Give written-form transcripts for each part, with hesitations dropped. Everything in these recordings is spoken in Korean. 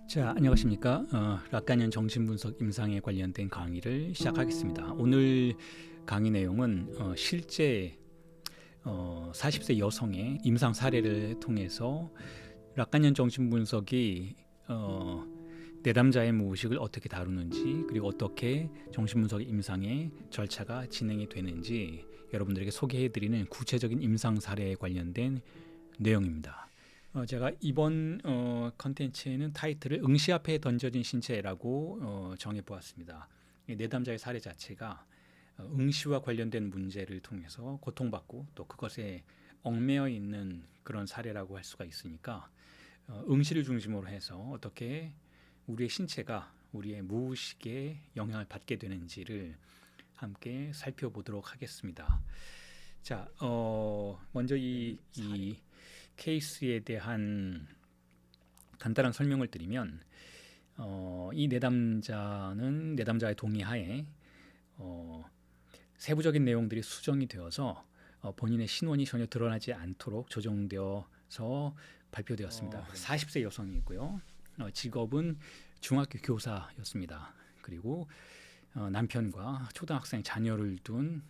자, 안녕하십니까. 락간년 정신분석 임상에 관련된 강의를 시작하겠습니다. 오늘 강의 내용은 실제 40세 여성의 임상 사례를 통해서 락간년 정신분석이 내담자의 무의식을 어떻게 다루는지, 그리고 어떻게 정신분석 임상의 절차가 진행이 되는지 여러분들에게 소개해드리는 구체적인 임상 사례에 관련된 내용입니다. 제가 이번 컨텐츠에는 타이틀을 응시 앞에 던져진 신체라고 정해보았습니다. 내담자의 사례 자체가 응시와 관련된 문제를 통해서 고통받고 또 그것에 얽매여 있는 그런 사례라고 할 수가 있으니까 응시를 중심으로 해서 어떻게 우리의 신체가 우리의 무의식에 영향을 받게 되는지를 함께 살펴보도록 하겠습니다. 자, 먼저 이 케이스에 대한 간단한 설명을 드리면 이 내담자는 내담자의 동의하에 세부적인 내용들이 수정이 되어서 본인의 신원이 전혀 드러나지 않도록 조정되어서 발표되었습니다. 40세 여성이고요. 직업은 중학교 교사였습니다. 그리고 남편과 초등학생 자녀를 둔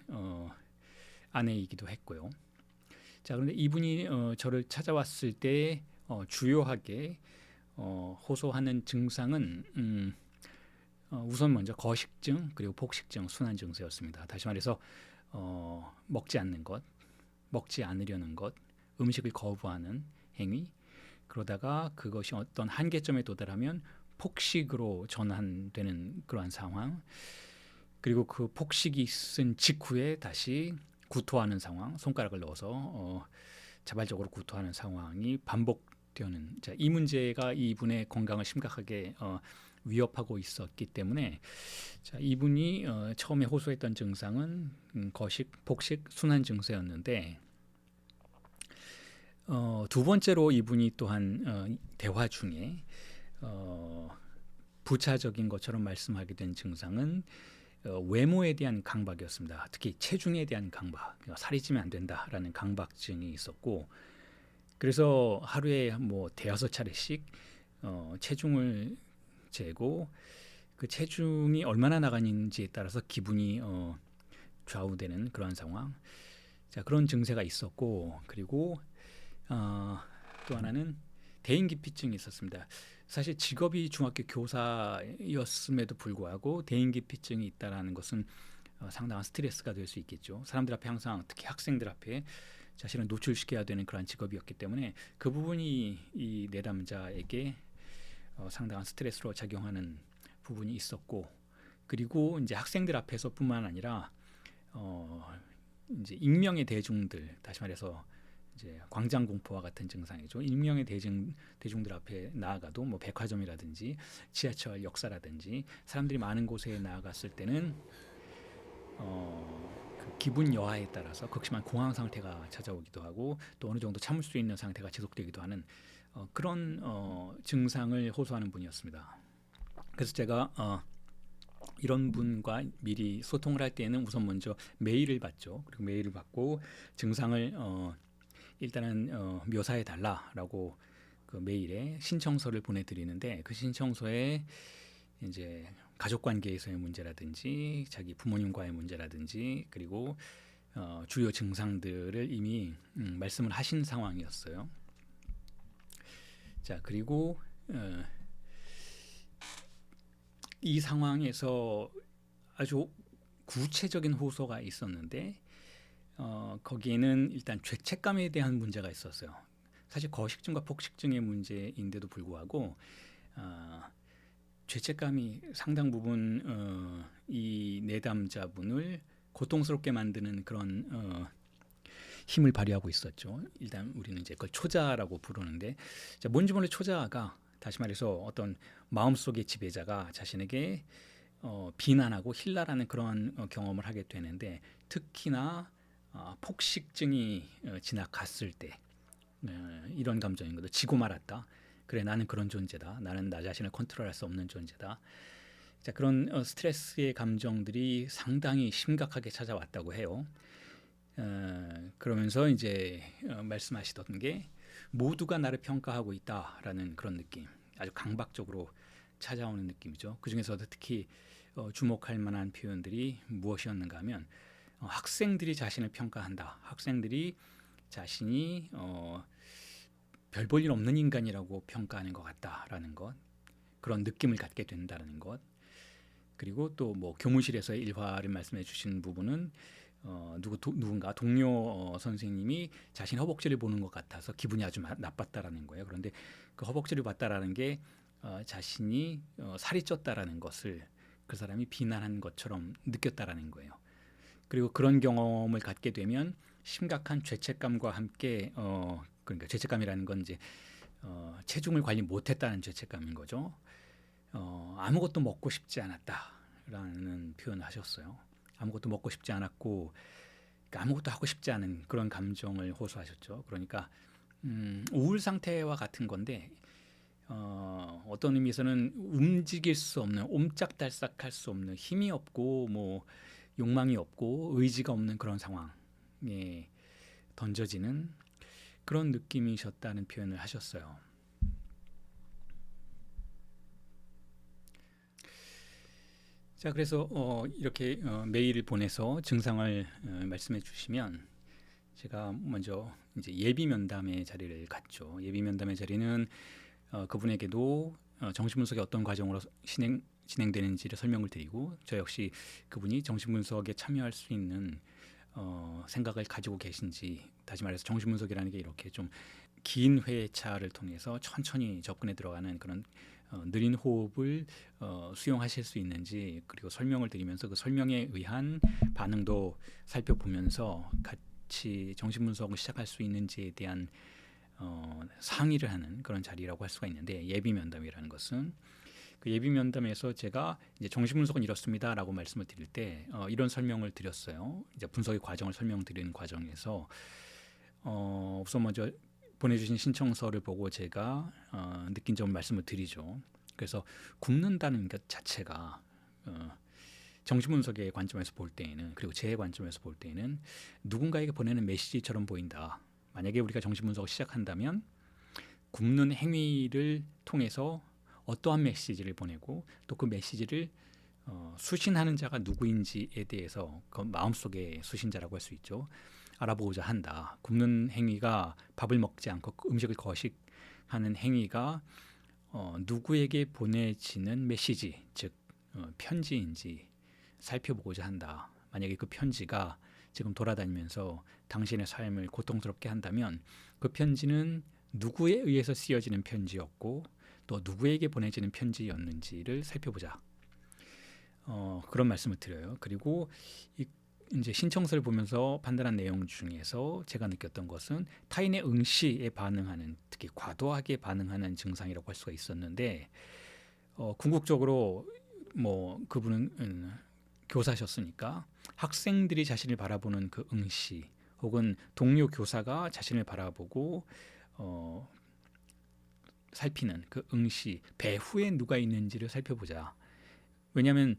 아내이기도 했고요. 자, 그런데 이분이 저를 찾아왔을 때 주요하게 호소하는 증상은 우선 먼저 거식증 그리고 복식증 순환 증세였습니다. 다시 말해서 먹지 않는 것, 먹지 않으려는 것, 음식을 거부하는 행위, 그러다가 그것이 어떤 한계점에 도달하면 폭식으로 전환되는 그러한 상황, 그리고 그 폭식이 있은 직후에 다시 구토하는 상황, 손가락을 넣어서 자발적으로 구토하는 상황이 반복되는, 자, 이 문제가 이분의 건강을 심각하게 위협하고 있었기 때문에, 자, 이분이 처음에 호소했던 증상은 거식, 폭식, 순환 증세였는데, 두 번째로 이분이 또한 대화 중에 부차적인 것처럼 말씀하게 된 증상은 외모에 대한 강박이었습니다. 특히 체중에 대한 강박, 살이 찌면 안 된다라는 강박증이 있었고, 그래서 하루에 뭐 대여섯 차례씩 체중을 재고 그 체중이 얼마나 나가는지에 따라서 기분이 좌우되는 그런 상황. 자, 그런 증세가 있었고, 그리고 또 하나는 대인기피증이 있었습니다. 사실 직업이 중학교 교사였음에도 불구하고 대인기피증이 있다는 것은 상당한 스트레스가 될 수 있겠죠. 사람들 앞에 항상, 특히 학생들 앞에 자신을 노출시켜야 되는 그런 직업이었기 때문에 그 부분이 이 내담자에게 상당한 스트레스로 작용하는 부분이 있었고, 그리고 이제 학생들 앞에서뿐만 아니라 이제 익명의 대중들, 다시 말해서 이제 광장 공포와 같은 증상이죠. 익명의 대중들 앞에 나아가도 뭐 백화점이라든지 지하철 역사라든지 사람들이 많은 곳에 나아갔을 때는 그 기분 여하에 따라서 극심한 공황 상태가 찾아오기도 하고, 또 어느 정도 참을 수 있는 상태가 지속되기도 하는 그런 증상을 호소하는 분이었습니다. 그래서 제가 이런 분과 미리 소통을 할 때는 우선 먼저 메일을 받죠. 그리고 메일을 받고 증상을 일단은 묘사해 달라라고 그 메일에 신청서를 보내드리는데, 그 신청서에 이제 가족 관계에서의 문제라든지 자기 부모님과의 문제라든지 그리고 주요 증상들을 이미 말씀을 하신 상황이었어요. 자, 그리고 이 상황에서 아주 구체적인 호소가 있었는데, 거기에는 일단 죄책감에 대한 문제가 있었어요. 사실 거식증과 폭식증의 문제인데도 불구하고 죄책감이 상당 부분 이 내담자분을 고통스럽게 만드는 그런 힘을 발휘하고 있었죠. 일단 우리는 이제 그걸 초자라고 부르는데, 자, 뭔지 모를 초자가, 다시 말해서 어떤 마음속의 지배자가 자신에게 비난하고 힐나라는 그런 경험을 하게 되는데, 특히나 폭식증이 지나갔을 때 이런 감정인 거죠. 지고 말았다. 그래, 나는 그런 존재다. 나는 나 자신을 컨트롤할 수 없는 존재다. 자, 그런 스트레스의 감정들이 상당히 심각하게 찾아왔다고 해요. 그러면서 이제 말씀하시던 게 모두가 나를 평가하고 있다라는 그런 느낌. 아주 강박적으로 찾아오는 느낌이죠. 그 중에서도 특히 주목할 만한 표현들이 무엇이었는가 하면 학생들이 자신을 평가한다. 학생들이 자신이 별 볼 일 없는 인간이라고 평가하는 것 같다라는 것, 그런 느낌을 갖게 된다는 것. 그리고 또 뭐 교무실에서의 일화를 말씀해 주신 부분은 누군가 동료 선생님이 자신 허벅지를 보는 것 같아서 기분이 아주 나빴다라는 거예요. 그런데 그 허벅지를 봤다라는 게 자신이 살이 쪘다라는 것을 그 사람이 비난한 것처럼 느꼈다라는 거예요. 그리고 그런 경험을 갖게 되면 심각한 죄책감과 함께 그러니까 죄책감이라는 건 이제 체중을 관리 못했다는 죄책감인 거죠. 아무것도 먹고 싶지 않았다라는 표현을 하셨어요. 아무것도 먹고 싶지 않았고 그러니까 아무것도 하고 싶지 않은 그런 감정을 호소하셨죠. 그러니까 우울 상태와 같은 건데 어떤 의미에서는 움직일 수 없는, 옴짝달싹할 수 없는, 힘이 없고 뭐 욕망이 없고 의지가 없는 그런 상황에 던져지는 그런 느낌이셨다는 표현을 하셨어요. 자, 그래서 이렇게 메일을 보내서 증상을 말씀해 주시면 제가 먼저 이제 예비 면담의 자리를 갖죠. 예비 면담의 자리는 그분에게도 정신분석이 어떤 과정으로 진행되는지를 설명을 드리고 저 역시 그분이 정신분석에 참여할 수 있는 생각을 가지고 계신지, 다시 말해서 정신분석이라는 게 이렇게 좀 긴 회차를 통해서 천천히 접근해 들어가는 그런 느린 호흡을 수용하실 수 있는지, 그리고 설명을 드리면서 그 설명에 의한 반응도 살펴보면서 같이 정신분석을 시작할 수 있는지에 대한 상의를 하는 그런 자리라고 할 수가 있는데, 예비 면담이라는 것은 그 예비 면담에서 제가 이제 정신분석은 이렇습니다라고 말씀을 드릴 때 이런 설명을 드렸어요. 이제 분석의 과정을 설명드리는 과정에서 우선 먼저 보내주신 신청서를 보고 제가 느낀 점을 말씀을 드리죠. 그래서 굶는다는 것 자체가 정신분석의 관점에서 볼 때에는, 그리고 제 관점에서 볼 때에는 누군가에게 보내는 메시지처럼 보인다. 만약에 우리가 정신분석을 시작한다면 굶는 행위를 통해서 어떠한 메시지를 보내고 또 그 메시지를 수신하는 자가 누구인지에 대해서 그 마음속의 수신자라고 할 수 있죠. 알아보고자 한다. 굶는 행위가 밥을 먹지 않고 음식을 거식하는 행위가 누구에게 보내지는 메시지, 즉 편지인지 살펴보고자 한다. 만약에 그 편지가 지금 돌아다니면서 당신의 삶을 고통스럽게 한다면 그 편지는 누구에 의해서 쓰여지는 편지였고 또 누구에게 보내지는 편지였는지를 살펴보자. 그런 말씀을 드려요. 그리고 이제 신청서를 보면서 판단한 내용 중에서 제가 느꼈던 것은 타인의 응시에 반응하는, 특히 과도하게 반응하는 증상이라고 할 수가 있었는데 궁극적으로 뭐 그분은 교사셨으니까 학생들이 자신을 바라보는 그 응시, 혹은 동료 교사가 자신을 바라보고 살피는 그 응시, 배후에 누가 있는지를 살펴보자. 왜냐하면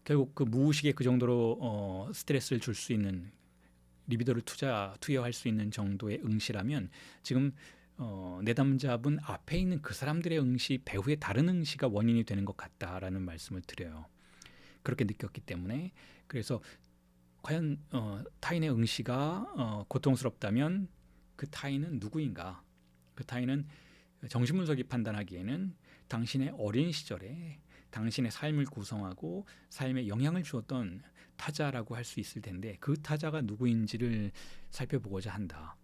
결국 그 무의식에 그 정도로 스트레스를 줄 수 있는, 리비도를 투여할 수 있는 정도의 응시라면 지금 내담자분 앞에 있는 그 사람들의 응시, 배후의 다른 응시가 원인이 되는 것 같다라는 말씀을 드려요. 그렇게 느꼈기 때문에, 그래서 과연 타인의 응시가 고통스럽다면 그 타인은 누구인가? 그 타인은 정신분석이 판단하기에는 당신의 어린 시절에 당신의 삶을 구성하고 삶에 영향을 주었던 타자라고 할 수 있을 텐데 그 타자가 누구인지를 살펴보고자 한다.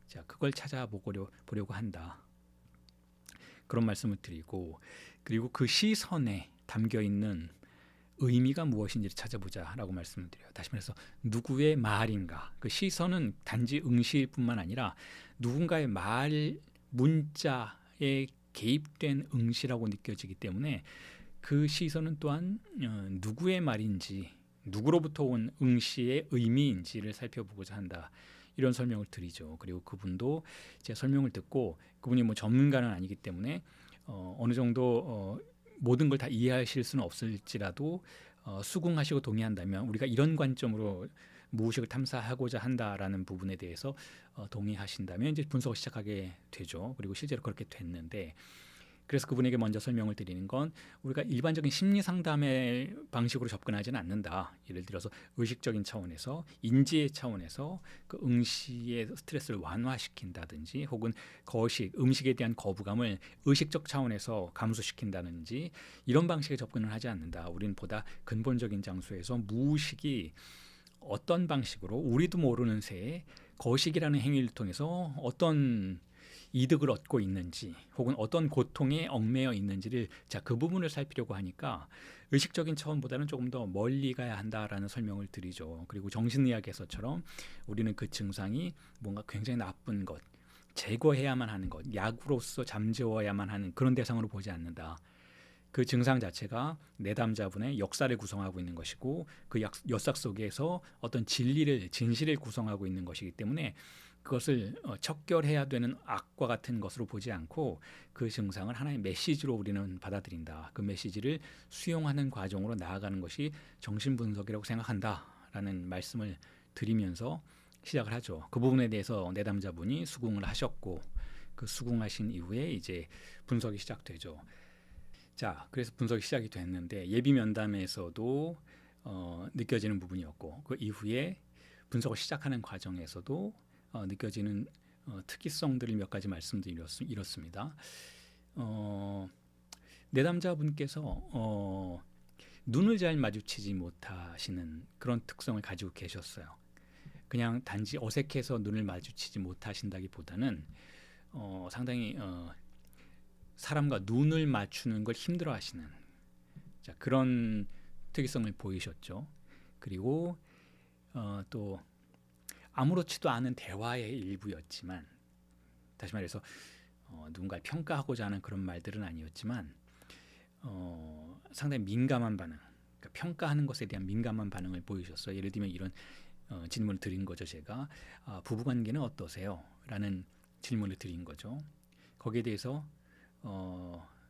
자, 그걸 찾아보려고 한다. 그런 말씀을 드리고, 그리고 그 시선에 담겨 있는 의미가 무엇인지를 찾아보자라고 말씀을 드려요. 다시 말해서 누구의 말인가? 그 시선은 단지 응시뿐만 아니라 누군가의 말, 문자에 개입된 응시라고 느껴지기 때문에 그 시선은 또한 누구의 말인지, 누구로부터 온 응시의 의미인지를 살펴보고자 한다. 이런 설명을 드리죠. 그리고 그분도 제 설명을 듣고, 그분이 뭐 전문가는 아니기 때문에 어느 정도 모든 걸 다 이해하실 수는 없을지라도 수긍하시고 동의한다면, 우리가 이런 관점으로 무의식을 탐사하고자 한다라는 부분에 대해서 동의하신다면 이제 분석을 시작하게 되죠. 그리고 실제로 그렇게 됐는데, 그래서 그분에게 먼저 설명을 드리는 건 우리가 일반적인 심리 상담의 방식으로 접근하지는 않는다. 예를 들어서 의식적인 차원에서 인지의 차원에서 그 응시의 스트레스를 완화시킨다든지 혹은 거식, 음식에 대한 거부감을 의식적 차원에서 감소시킨다든지 이런 방식의 접근을 하지 않는다. 우리는 보다 근본적인 장소에서 무의식이 어떤 방식으로 우리도 모르는 새에 거식이라는 행위를 통해서 어떤 이득을 얻고 있는지 혹은 어떤 고통에 얽매여 있는지를 그 부분을 살피려고 하니까 의식적인 차원보다는 조금 더 멀리 가야 한다라는 설명을 드리죠. 그리고 정신의학에서처럼 우리는 그 증상이 뭔가 굉장히 나쁜 것, 제거해야만 하는 것, 약으로서 잠재워야만 하는 그런 대상으로 보지 않는다. 그 증상 자체가 내담자분의 역사를 구성하고 있는 것이고 그 역사 속에서 어떤 진실을 구성하고 있는 것이기 때문에 그것을 척결해야 되는 악과 같은 것으로 보지 않고 그 증상을 하나의 메시지로 우리는 받아들인다. 그 메시지를 수용하는 과정으로 나아가는 것이 정신분석이라고 생각한다라는 말씀을 드리면서 시작을 하죠. 그 부분에 대해서 내담자분이 수긍을 하셨고 그 수긍하신 이후에 이제 분석이 시작되죠. 자, 그래서 분석이 시작이 됐는데 예비 면담에서도 느껴지는 부분이었고 그 이후에 분석을 시작하는 과정에서도 느껴지는 특이성들을 몇 가지 말씀드렸습니다. 내담자분께서 눈을 잘 마주치지 못하시는 그런 특성을 가지고 계셨어요. 그냥 단지 어색해서 눈을 마주치지 못하신다기보다는 상당히 사람과 눈을 맞추는 걸 힘들어하시는 그런 특이성을 보이셨죠. 그리고 또 아무렇지도 않은 대화의 일부였지만 다시 말해서 누군가를 평가하고자 하는 그런 말들은 아니었지만 상당히 민감한 반응, 그러니까 평가하는 것에 대한 민감한 반응을 보이셨어요. 예를 들면 이런 질문을 드린 거죠. 제가 부부관계는 어떠세요? 라는 질문을 드린 거죠. 거기에 대해서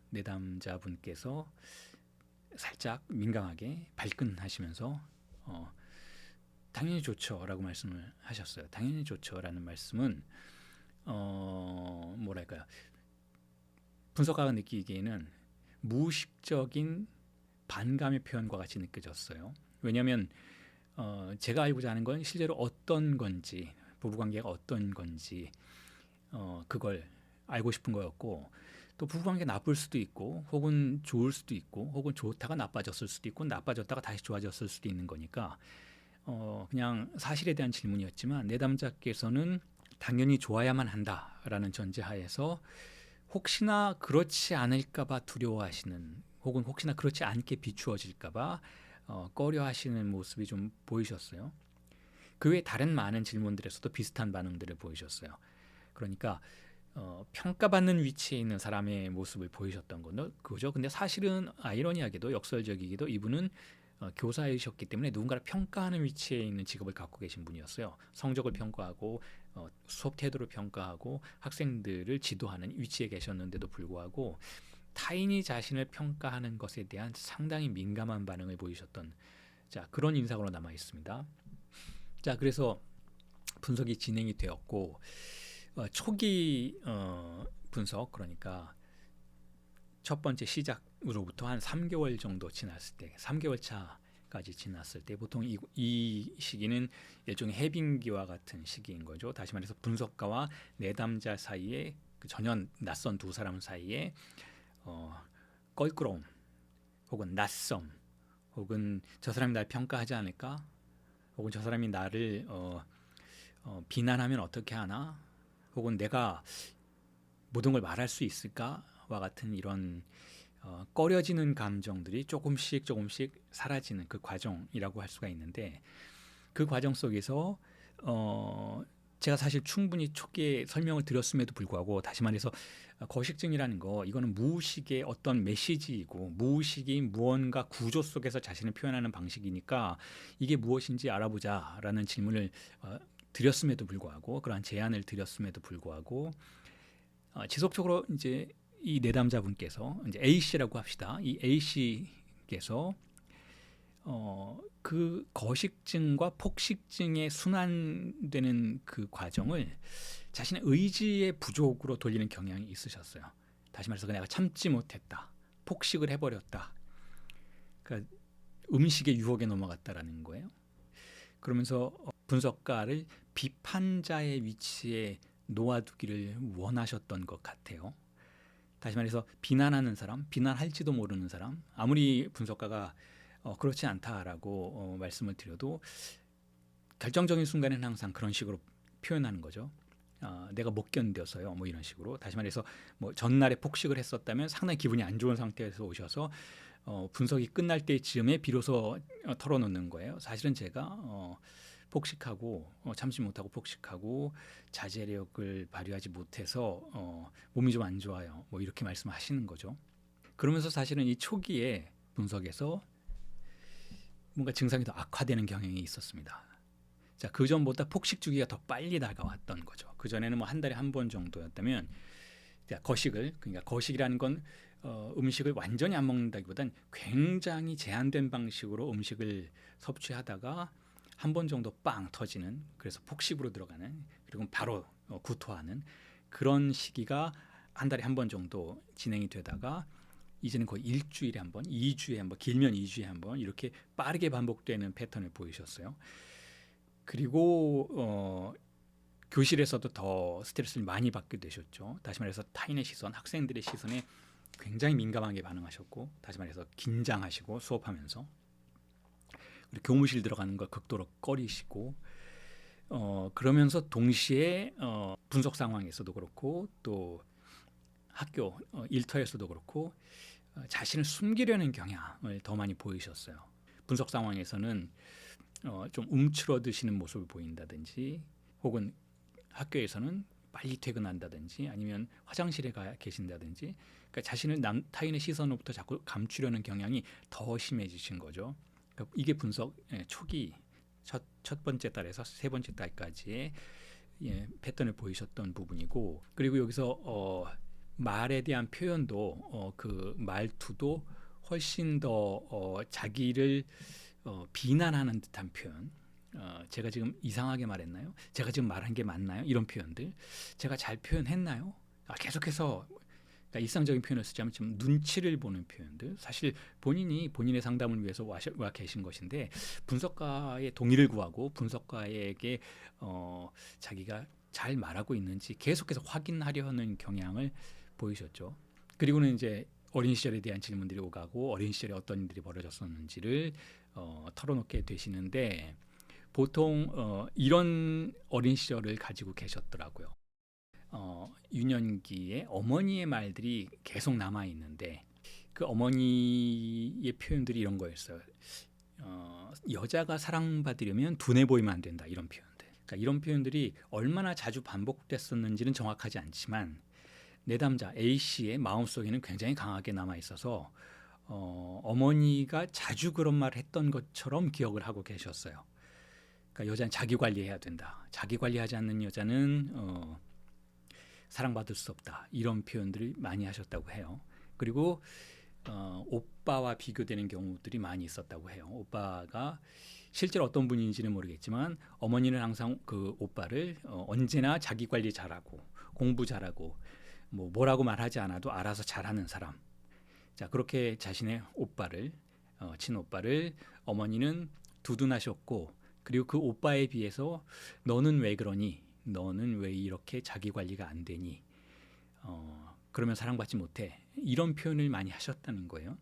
내담자분께서 살짝 민감하게 발끈하시면서 당연히 좋죠 라고 말씀을 하셨어요. 당연히 좋죠 라는 말씀은 뭐랄까요, 분석가가 느끼기에는 무의식적인 반감의 표현과 같이 느껴졌어요. 왜냐하면 제가 알고자 하는 건 실제로 어떤 건지, 부부관계가 어떤 건지 그걸 알고 싶은 거였고, 또 부부관계 나쁠 수도 있고 혹은 좋을 수도 있고 혹은 좋다가 나빠졌을 수도 있고 나빠졌다가 다시 좋아졌을 수도 있는 거니까 그냥 사실에 대한 질문이었지만 내담자께서는 당연히 좋아야만 한다라는 전제하에서 혹시나 그렇지 않을까봐 두려워하시는 혹은 혹시나 그렇지 않게 비추어질까봐 꺼려하시는 모습이 좀 보이셨어요. 그 외 다른 많은 질문들에서도 비슷한 반응들을 보이셨어요. 그러니까 평가받는 위치에 있는 사람의 모습을 보이셨던 거죠. 근데 사실은 아이러니하게도 역설적이게도 이분은 교사이셨기 때문에 누군가를 평가하는 위치에 있는 직업을 갖고 계신 분이었어요. 성적을 평가하고 수업 태도를 평가하고 학생들을 지도하는 위치에 계셨는데도 불구하고 타인이 자신을 평가하는 것에 대한 상당히 민감한 반응을 보이셨던 그런 인상으로 남아 있습니다. 자, 그래서 분석이 진행이 되었고 초기 분석, 그러니까 첫 번째 시작으로부터 한 3개월 정도 지났을 때, 3개월 차까지 지났을 때 보통 이 시기는 일종의 해빙기와 같은 시기인 거죠. 다시 말해서 분석가와 내담자 사이에 전혀 낯선 두 사람 사이에 껄끄러움 혹은 낯섦 혹은 저 사람이 날 평가하지 않을까 혹은 저 사람이 나를 비난하면 어떻게 하나 혹은 내가 모든 걸 말할 수 있을까와 같은 이런 꺼려지는 감정들이 조금씩 사라지는 그 과정이라고 할 수가 있는데, 그 과정 속에서 제가 사실 충분히 초기에 설명을 드렸음에도 불구하고 다시 말해서 거식증이라는 거, 이거는 무의식의 어떤 메시지이고 무의식이 무언가 구조 속에서 자신을 표현하는 방식이니까 이게 무엇인지 알아보자라는 질문을 드렸음에도 불구하고, 그러한 제안을 드렸음에도 불구하고 지속적으로 이제 이 내담자분께서 이제 A 씨라고 합시다. 이 A 씨께서 그 거식증과 폭식증의 순환되는 그 과정을 자신의 의지의 부족으로 돌리는 경향이 있으셨어요. 다시 말해서 내가 참지 못했다. 폭식을 해버렸다. 그러니까 음식의 유혹에 넘어갔다라는 거예요. 그러면서 분석가를 비판자의 위치에 놓아두기를 원하셨던 것 같아요. 다시 말해서 비난하는 사람, 비난할지도 모르는 사람, 아무리 분석가가 그렇지 않다라고 말씀을 드려도 결정적인 순간에는 항상 그런 식으로 표현하는 거죠. 내가 못 견뎌서요. 뭐 이런 식으로. 다시 말해서 뭐 전날에 폭식을 했었다면 상당히 기분이 안 좋은 상태에서 오셔서 분석이 끝날 때쯤에 비로소 털어놓는 거예요. 사실은 제가 폭식하고 참지 못하고 폭식하고 자제력을 발휘하지 못해서 몸이 좀 안 좋아요. 뭐 이렇게 말씀하시는 거죠. 그러면서 사실은 이 초기에 분석에서 뭔가 증상이 더 악화되는 경향이 있었습니다. 자, 그 전보다 폭식 주기가 더 빨리 다가왔던 거죠. 그 전에는 뭐 한 달에 한 번 정도였다면 거식을, 그러니까 거식이라는 건 음식을 완전히 안 먹는다기보단 굉장히 제한된 방식으로 음식을 섭취하다가 한 번 정도 빵 터지는, 그래서 폭식으로 들어가는, 그리고 바로 구토하는 그런 시기가 한 달에 한 번 정도 진행이 되다가 이제는 거의 일주일에 한 번, 2주에 한 번, 길면 2주에 한 번 이렇게 빠르게 반복되는 패턴을 보이셨어요. 그리고 교실에서도 더 스트레스를 많이 받게 되셨죠. 다시 말해서 타인의 시선, 학생들의 시선에 굉장히 민감하게 반응하셨고, 다시 말해서 긴장하시고 수업하면서, 그리고 교무실 들어가는 걸 극도로 꺼리시고, 그러면서 동시에 분석 상황에서도 그렇고 또 학교 일터에서도 그렇고 자신을 숨기려는 경향을 더 많이 보이셨어요. 분석 상황에서는 좀 움츠러드시는 모습을 보인다든지, 혹은 학교에서는 빨리 퇴근한다든지, 아니면 화장실에 가 계신다든지, 그러니까 자신을 타인의 시선으로부터 자꾸 감추려는 경향이 더 심해지신 거죠. 그러니까 이게 분석 초기 첫 번째 달에서 세 번째 달까지의 패턴을 보이셨던 부분이고, 그리고 여기서 말에 대한 표현도 그 말투도 훨씬 더 자기를 비난하는 듯한 표현, 제가 지금 이상하게 말했나요? 제가 지금 말한 게 맞나요? 이런 표현들, 제가 잘 표현했나요? 계속해서, 그러니까 일상적인 표현을 쓰자면 좀 눈치를 보는 표현들, 사실 본인이 본인의 상담을 위해서 와 계신 것인데 분석가의 동의를 구하고 분석가에게 자기가 잘 말하고 있는지 계속해서 확인하려 하는 경향을 보이셨죠. 그리고는 이제 어린 시절에 대한 질문들이 오가고 어린 시절에 어떤 일들이 벌어졌었는지를 털어놓게 되시는데, 보통 이런 어린 시절을 가지고 계셨더라고요. 유년기에 어머니의 말들이 계속 남아 있는데, 그 어머니의 표현들이 이런 거였어요. 여자가 사랑받으려면 둔해 보이면 안 된다, 이런 표현들. 그러니까 이런 표현들이 얼마나 자주 반복됐었는지는 정확하지 않지만 내담자 A씨의 마음속에는 굉장히 강하게 남아 있어서 어머니가 자주 그런 말을 했던 것처럼 기억을 하고 계셨어요. 그러니까 여자는 자기 관리해야 된다. 자기 관리하지 않는 여자는 사랑받을 수 없다. 이런 표현들을 많이 하셨다고 해요. 그리고 오빠와 비교되는 경우들이 많이 있었다고 해요. 오빠가 실제로 어떤 분인지는 모르겠지만 어머니는 항상 그 오빠를 언제나 자기 관리 잘하고 공부 잘하고 뭐라고 말하지 않아도 알아서 잘하는 사람. 자, 그렇게 자신의 오빠를 친오빠를 어머니는 두둔하셨고, 그리고 그 오빠에 비해서 너는 왜 그러니? 너는 왜 이렇게 자기 관리가 안 되니? 그러면 사랑받지 못해. 이런 표현을 많이 하셨다는 거예요.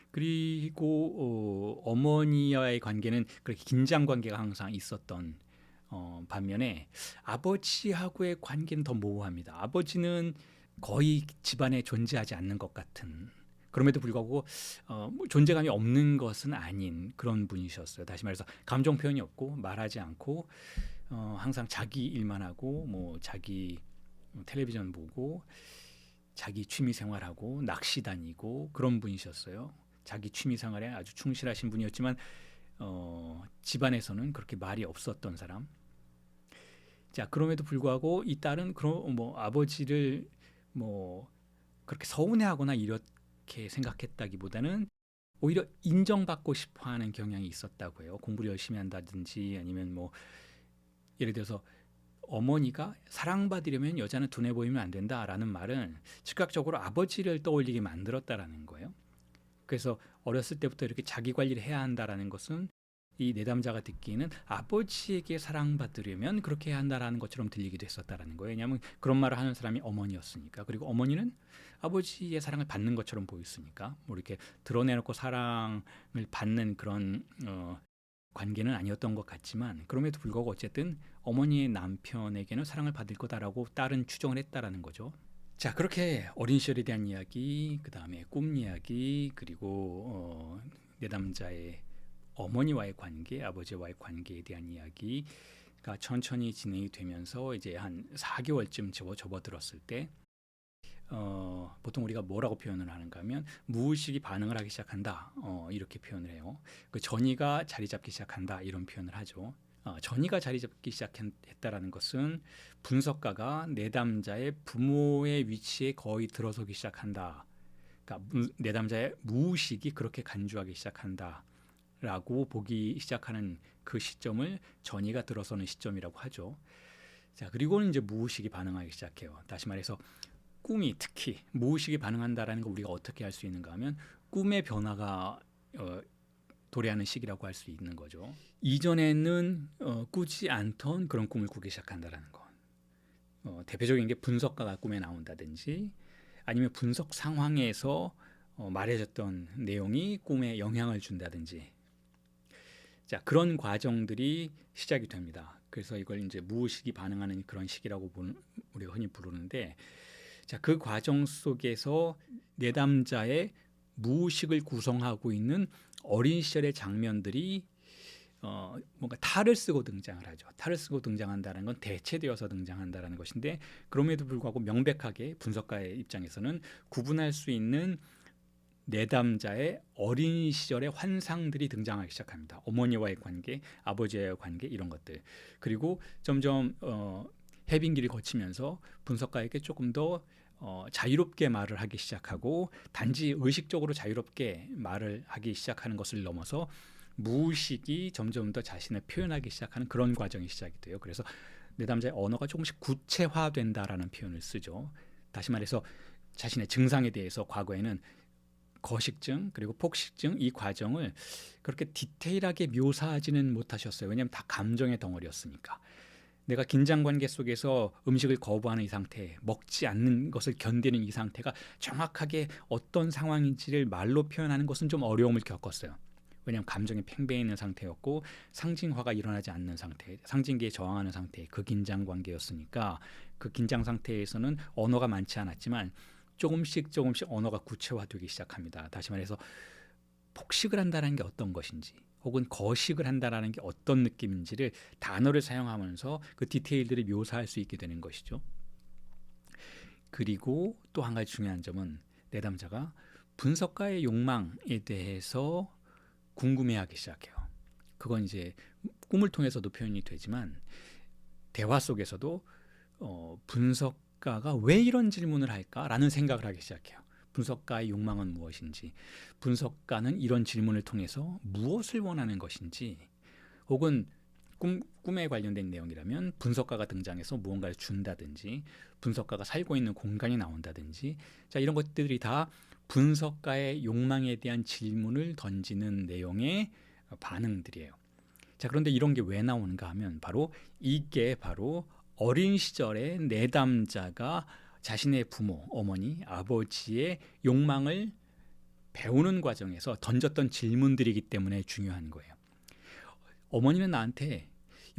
그리고 어머니와의 관계는 그렇게 긴장 관계가 항상 있었던 반면에 아버지하고의 관계는 더 모호합니다. 아버지는 거의 집안에 존재하지 않는 것 같은, 그럼에도 불구하고 존재감이 없는 것은 아닌 그런 분이셨어요. 다시 말해서 감정 표현이 없고 말하지 않고 항상 자기 일만 하고 자기 텔레비전 보고 자기 취미 생활하고 낚시 다니고 그런 분이셨어요. 자기 취미 생활에 아주 충실하신 분이었지만 집안에서는 그렇게 말이 없었던 사람. 자, 그럼에도 불구하고 이 딸은 아버지를 그렇게 서운해하거나 이렇게 생각했다기보다는 오히려 인정받고 싶어하는 경향이 있었다고 해요. 공부를 열심히 한다든지, 아니면 예를 들어서 어머니가 사랑받으려면 여자는 둔해 보이면 안 된다라는 말은 즉각적으로 아버지를 떠올리게 만들었다라는 거예요. 그래서 어렸을 때부터 이렇게 자기 관리를 해야 한다라는 것은 이 내담자가 듣기에는 아버지에게 사랑받으려면 그렇게 해야 한다라는 것처럼 들리기도 했었다라는 거예요. 왜냐하면 그런 말을 하는 사람이 어머니였으니까. 그리고 어머니는 아버지의 사랑을 받는 것처럼 보였으니까 뭐 이렇게 드러내놓고 사랑을 받는 그런 관계는 아니었던 것 같지만 그럼에도 불구하고 어쨌든 어머니의 남편에게는 사랑을 받을 거다라고 딸은 추정을 했다라는 거죠. 자, 그렇게 어린 시절에 대한 이야기, 그 다음에 꿈 이야기, 그리고 내담자의 어머니와의 관계, 아버지와의 관계에 대한 이야기가 천천히 진행이 되면서 이제 한 4개월쯤 접어들었을 때 보통 우리가 뭐라고 표현을 하는가 하면 무의식이 반응을 하기 시작한다, 이렇게 표현을 해요. 그 전이가 자리 잡기 시작한다 이런 표현을 하죠. 전이가 자리 잡기 시작했다라는 것은 분석가가 내담자의 부모의 위치에 거의 들어서기 시작한다. 그러니까 내담자의 무의식이 그렇게 간주하기 시작한다라고 보기 시작하는 그 시점을 전이가 들어서는 시점이라고 하죠. 자, 그리고는 이제 무의식이 반응하기 시작해요. 다시 말해서 꿈이 특히 무의식이 반응한다라는 걸 우리가 어떻게 할 수 있는가 하면 꿈의 변화가 도래하는 시기라고 할 수 있는 거죠. 이전에는 꾸지 않던 그런 꿈을 꾸기 시작한다라는 거. 대표적인 게 분석가가 꿈에 나온다든지 아니면 분석 상황에서 말해줬던 내용이 꿈에 영향을 준다든지, 자, 그런 과정들이 시작이 됩니다. 그래서 이걸 이제 무의식이 반응하는 그런 시기라고 우리가 흔히 부르는데, 자, 그 과정 속에서 내담자의 무의식을 구성하고 있는 어린 시절의 장면들이 뭔가 탈을 쓰고 등장을 하죠. 탈을 쓰고 등장한다는 건 대체되어서 등장한다는 것인데, 그럼에도 불구하고 명백하게 분석가의 입장에서는 구분할 수 있는 내담자의 어린 시절의 환상들이 등장하기 시작합니다. 어머니와의 관계, 아버지와의 관계, 이런 것들. 그리고 점점 해빙기를 거치면서 분석가에게 조금 더 자유롭게 말을 하기 시작하고, 단지 의식적으로 자유롭게 말을 하기 시작하는 것을 넘어서 무의식이 점점 더 자신을 표현하기 시작하는 그런 과정이 시작이 돼요. 그래서 내담자의 언어가 조금씩 구체화된다라는 표현을 쓰죠. 다시 말해서 자신의 증상에 대해서 과거에는 거식증 그리고 폭식증 이 과정을 그렇게 디테일하게 묘사하지는 못하셨어요. 왜냐하면 다 감정의 덩어리였으니까. 내가 긴장 관계 속에서 음식을 거부하는 이 상태, 먹지 않는 것을 견디는 이 상태가 정확하게 어떤 상황인지를 말로 표현하는 것은 좀 어려움을 겪었어요. 왜냐하면 감정이 팽배해 있는 상태였고 상징화가 일어나지 않는 상태, 상징기에 저항하는 상태, 그 긴장 관계였으니까 그 긴장 상태에서는 언어가 많지 않았지만 조금씩 언어가 구체화되기 시작합니다. 다시 말해서 폭식을 한다는 게 어떤 것인지 혹은 거식을 한다는 게 어떤 느낌인지를 단어를 사용하면서 그 디테일들을 묘사할 수 있게 되는 것이죠. 그리고 또 한 가지 중요한 점은 내담자가 분석가의 욕망에 대해서 궁금해하기 시작해요. 그건 이제 꿈을 통해서도 표현이 되지만 대화 속에서도 분석가가 왜 이런 질문을 할까라는 생각을 하기 시작해요. 분석가의 욕망은 무엇인지, 분석가는 이런 질문을 통해서 무엇을 원하는 것인지, 혹은 꿈에 관련된 내용이라면 분석가가 등장해서 무언가를 준다든지, 분석가가 살고 있는 공간이 나온다든지, 자, 이런 것들이 다 분석가의 욕망에 대한 질문을 던지는 내용의 반응들이에요. 자, 그런데 이런 게 왜 나오는가 하면 이게 바로 어린 시절에 내담자가 자신의 부모, 어머니, 아버지의 욕망을 배우는 과정에서 던졌던 질문들이기 때문에 중요한 거예요. 어머니는 나한테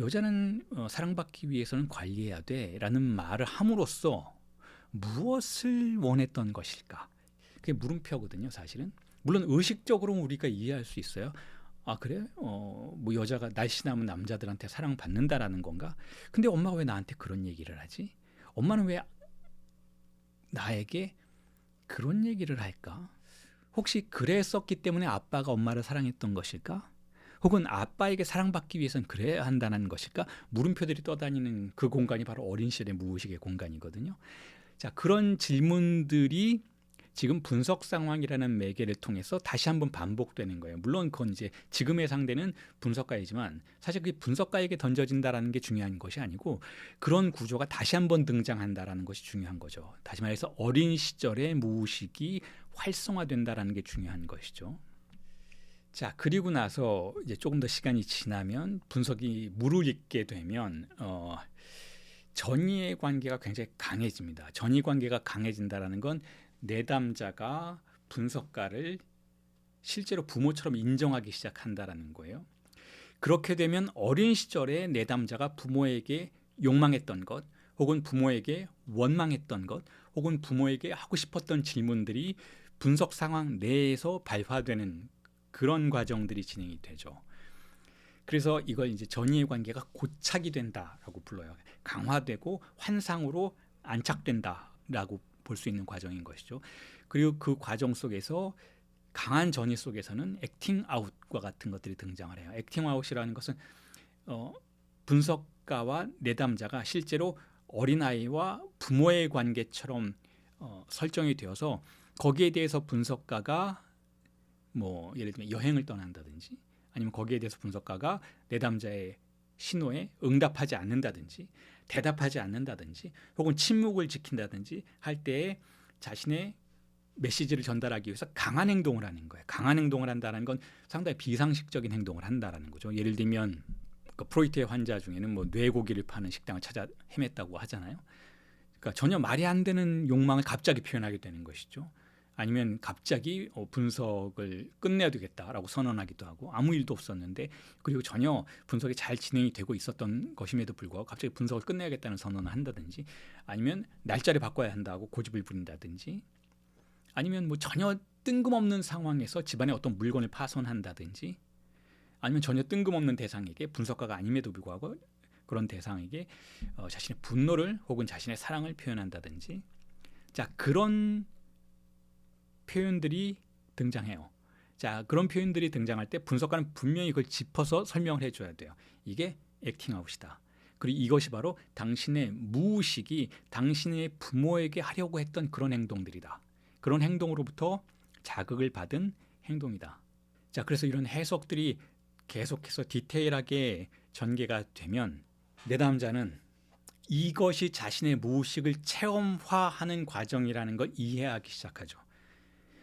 여자는 사랑받기 위해서는 관리해야 돼 라는 말을 함으로써 무엇을 원했던 것일까? 그게 물음표거든요, 사실은. 물론 의식적으로 우리가 이해할 수 있어요. 아, 그래? 뭐 여자가 날씬하면 남자들한테 사랑받는다라는 건가? 근데 엄마가 왜 나한테 그런 얘기를 하지? 엄마는 왜 나에게 그런 얘기를 할까? 혹시 그랬었기 때문에 아빠가 엄마를 사랑했던 것일까? 혹은 아빠에게 사랑받기 위해서는 그래야 한다는 것일까? 물음표들이 떠다니는 그 공간이 바로 어린 시절의 무의식의 공간이거든요. 자, 그런 질문들이 지금 분석 상황이라는 매개를 통해서 다시 한번 반복되는 거예요. 물론 그건 이제 지금의 상대는 분석가이지만 사실 그게 분석가에게 던져진다라는 게 중요한 것이 아니고 그런 구조가 다시 한번 등장한다라는 것이 중요한 거죠. 다시 말해서 어린 시절의 무의식이 활성화된다라는 게 중요한 것이죠. 자, 그리고 나서 이제 조금 더 시간이 지나면 분석이 물을 잇게 되면 전이의 관계가 굉장히 강해집니다. 전이 관계가 강해진다라는 건 내담자가 분석가를 실제로 부모처럼 인정하기 시작한다라는 거예요. 그렇게 되면 어린 시절에 내담자가 부모에게 욕망했던 것, 혹은 부모에게 원망했던 것, 혹은 부모에게 하고 싶었던 질문들이 분석 상황 내에서 발화되는 그런 과정들이 진행이 되죠. 그래서 이걸 이제 전이의 관계가 고착이 된다라고 불러요. 강화되고 환상으로 안착된다라고 볼 수 있는 과정인 것이죠. 그리고 그 과정 속에서 강한 전이 속에서는 액팅 아웃과 같은 것들이 등장을 해요. 액팅 아웃이라는 것은 분석가와 내담자가 실제로 어린아이와 부모의 관계처럼 설정이 되어서 거기에 대해서 분석가가 뭐 예를 들면 여행을 떠난다든지 아니면 거기에 대해서 분석가가 내담자의 신호에 응답하지 않는다든지 대답하지 않는다든지 혹은 침묵을 지킨다든지 할 때에 자신의 메시지를 전달하기 위해서 강한 행동을 하는 거예요. 강한 행동을 한다는 건 상당히 비상식적인 행동을 한다라는 거죠. 예를 들면 프로이트의 환자 중에는 뭐 뇌고기를 파는 식당을 찾아 헤맸다고 하잖아요. 그러니까 전혀 말이 안 되는 욕망을 갑자기 표현하게 되는 것이죠. 아니면 갑자기 분석을 끝내야 되겠다라고 선언하기도 하고 아무 일도 없었는데 그리고 전혀 분석이 잘 진행이 되고 있었던 것임에도 불구하고 갑자기 분석을 끝내야겠다는 선언을 한다든지 아니면 날짜를 바꿔야 한다고 고집을 부린다든지 아니면 뭐 전혀 뜬금없는 상황에서 집안에 어떤 물건을 파손한다든지 아니면 전혀 뜬금없는 대상에게 분석가가 아님에도 불구하고 그런 대상에게 자신의 분노를 혹은 자신의 사랑을 표현한다든지 자 그런 표현들이 등장해요. 자, 그런 표현들이 등장할 때 분석가는 분명히 그걸 짚어서 설명을 해줘야 돼요. 이게 액팅아웃이다. 그리고 이것이 바로 당신의 무의식이 당신의 부모에게 하려고 했던 그런 행동들이다. 그런 행동으로부터 자극을 받은 행동이다. 자, 그래서 이런 해석들이 계속해서 디테일하게 전개가 되면 내담자는 이것이 자신의 무의식을 체험화하는 과정이라는 걸 이해하기 시작하죠.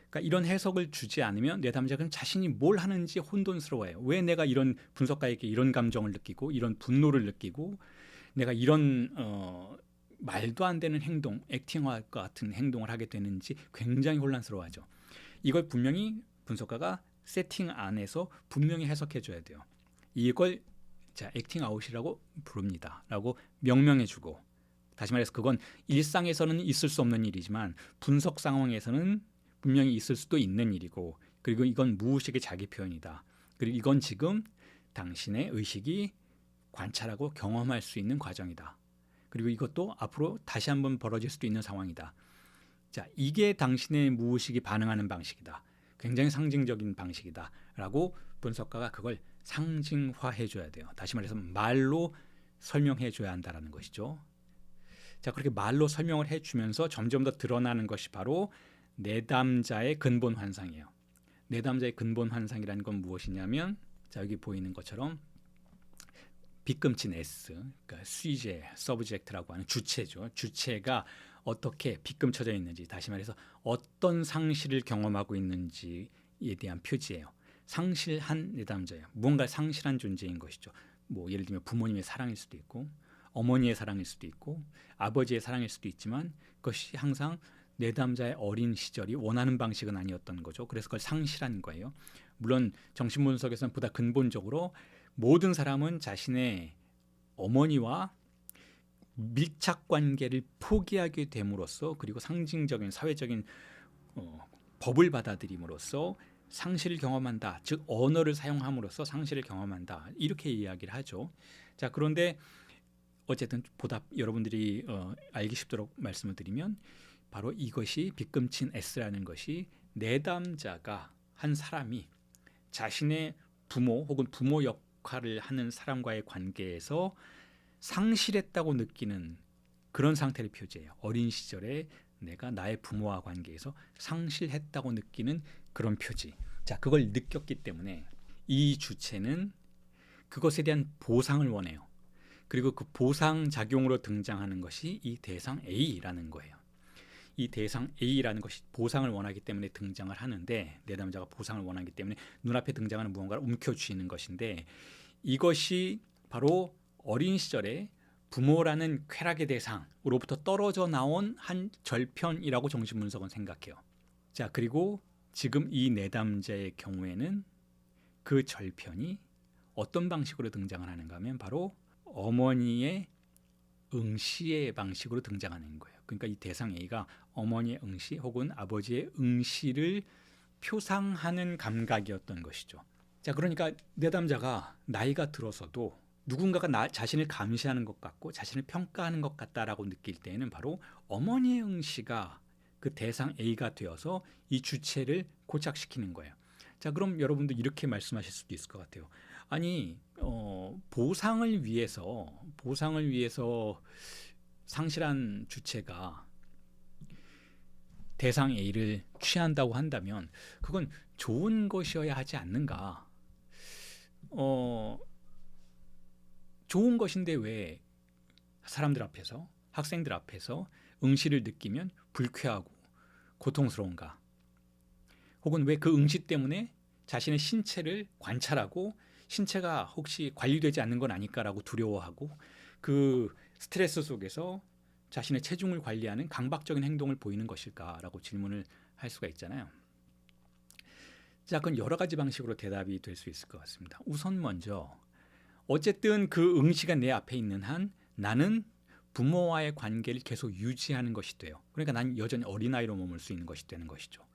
그러니까 이런 해석을 주지 않으면 내담자는 자신이 뭘 하는지 혼돈스러워해요. 왜 내가 이런 분석가에게 이런 감정을 느끼고 이런 분노를 느끼고 내가 이런 말도 안 되는 행동, 액팅과 같은 행동을 하게 되는지 굉장히 혼란스러워하죠. 이걸 분명히 분석가가 세팅 안에서 분명히 해석해 줘야 돼요. 이걸 자, 액팅 아웃이라고 부릅니다. 라고 명명해 주고 다시 말해서 그건 일상에서는 있을 수 없는 일이지만 분석 상황에서는 분명히 있을 수도 있는 일이고 그리고 이건 무의식의 자기 표현이다. 그리고 이건 지금 당신의 의식이 관찰하고 경험할 수 있는 과정이다. 그리고 이것도 앞으로 다시 한번 벌어질 수도 있는 상황이다. 자, 이게 당신의 무의식이 반응하는 방식이다. 굉장히 상징적인 방식이다. 라고 분석가가 그걸 상징화해 줘야 돼요. 다시 말해서 말로 설명해 줘야 한다는 것이죠. 자, 그렇게 말로 설명을 해주면서 점점 더 드러나는 것이 바로 내담자의 근본 환상이에요. 내담자의 근본 환상이라는 건 무엇이냐면 자, 여기 보이는 것처럼 빗금친 S, 그러니까 수제, 서브젝트라고 하는 주체죠. 주체가 어떻게 빗금쳐져 있는지, 다시 말해서 어떤 상실을 경험하고 있는지에 대한 표지예요. 상실한 내담자예요. 무언가 상실한 존재인 것이죠. 뭐 예를 들면 부모님의 사랑일 수도 있고 어머니의 사랑일 수도 있고 아버지의 사랑일 수도 있지만 그것이 항상 내담자의 어린 시절이 원하는 방식은 아니었던 거죠. 그래서 그걸 상실한 거예요. 물론 정신분석에서는 보다 근본적으로 모든 사람은 자신의 어머니와 밀착 관계를 포기하게 됨으로써 그리고 상징적인 사회적인 법을 받아들임으로써 상실을 경험한다. 즉 언어를 사용함으로써 상실을 경험한다. 이렇게 이야기를 하죠. 자, 그런데 어쨌든 보다 여러분들이 알기 쉽도록 말씀을 드리면 바로 이것이 빗금친 S라는 것이 내담자가 한 사람이 자신의 부모 혹은 부모 역할을 하는 사람과의 관계에서 상실했다고 느끼는 그런 상태를 표지해요. 어린 시절에 내가 나의 부모와 관계에서 상실했다고 느끼는 그런 표지. 자, 그걸 느꼈기 때문에 이 주체는 그것에 대한 보상을 원해요. 그리고 그 보상 작용으로 등장하는 것이 이 대상 A라는 거예요. 이 대상 A라는 것이 보상을 원하기 때문에 등장을 하는데, 내담자가 보상을 원하기 때문에 눈앞에 등장하는 무언가를 움켜쥐는 것인데, 이것이 바로 어린 시절에 부모라는 쾌락의 대상으로부터 떨어져 나온 한 절편이라고 정신분석은 생각해요. 자, 그리고 지금 이 내담자의 경우에는 그 절편이 어떤 방식으로 등장을 하는가 하면 바로 어머니의 응시의 방식으로 등장하는 거예요. 그러니까 이 대상 A가 어머니의 응시 혹은 아버지의 응시를 표상하는 감각이었던 것이죠. 자, 그러니까 내담자가 나이가 들어서도 누군가가 자신을 감시하는 것 같고 자신을 평가하는 것 같다라고 느낄 때에는 바로 어머니의 응시가 그 대상 A가 되어서 이 주체를 고착시키는 거예요. 자, 그럼 여러분도 이렇게 말씀하실 수도 있을 것 같아요. 아니, 보상을 위해서 상실한 주체가 대상 A를 취한다고 한다면 그건 좋은 것이어야 하지 않는가? 좋은 것인데 왜 사람들 앞에서, 학생들 앞에서 응시를 느끼면 불쾌하고 고통스러운가? 혹은 왜 그 응시 때문에 자신의 신체를 관찰하고 신체가 혹시 관리되지 않는 건 아닐까라고 두려워하고 그 스트레스 속에서 자신의 체중을 관리하는 강박적인 행동을 보이는 것일까라고 질문을 할 수가 있잖아요. 자, 그건 여러 가지 방식으로 대답이 될 수 있을 것 같습니다. 우선 먼저 어쨌든 그 응시가 내 앞에 있는 한 나는 부모와의 관계를 계속 유지하는 것이 돼요. 그러니까 난 여전히 어린아이로 머물 수 있는 것이 되는 것이죠.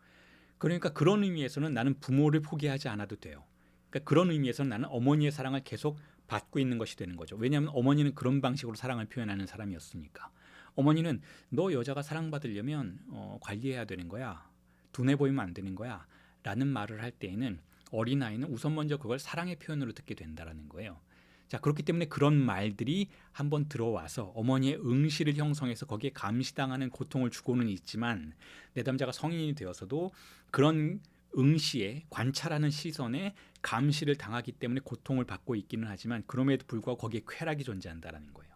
그러니까 그런 의미에서는 나는 부모를 포기하지 않아도 돼요. 그러니까 그런 의미에서는 나는 어머니의 사랑을 계속 받고 있는 것이 되는 거죠. 왜냐하면 어머니는 그런 방식으로 사랑을 표현하는 사람이었으니까. 어머니는 너 여자가 사랑받으려면 관리해야 되는 거야. 둔해 보이면 안 되는 거야. 라는 말을 할 때에는 어린아이는 우선 먼저 그걸 사랑의 표현으로 듣게 된다는 거예요. 자, 그렇기 때문에 그런 말들이 한번 들어와서 어머니의 응시를 형성해서 거기에 감시당하는 고통을 주고는 있지만 내담자가 성인이 되어서도 그런 응시에 관찰하는 시선에 감시를 당하기 때문에 고통을 받고 있기는 하지만 그럼에도 불구하고 거기에 쾌락이 존재한다는 거예요.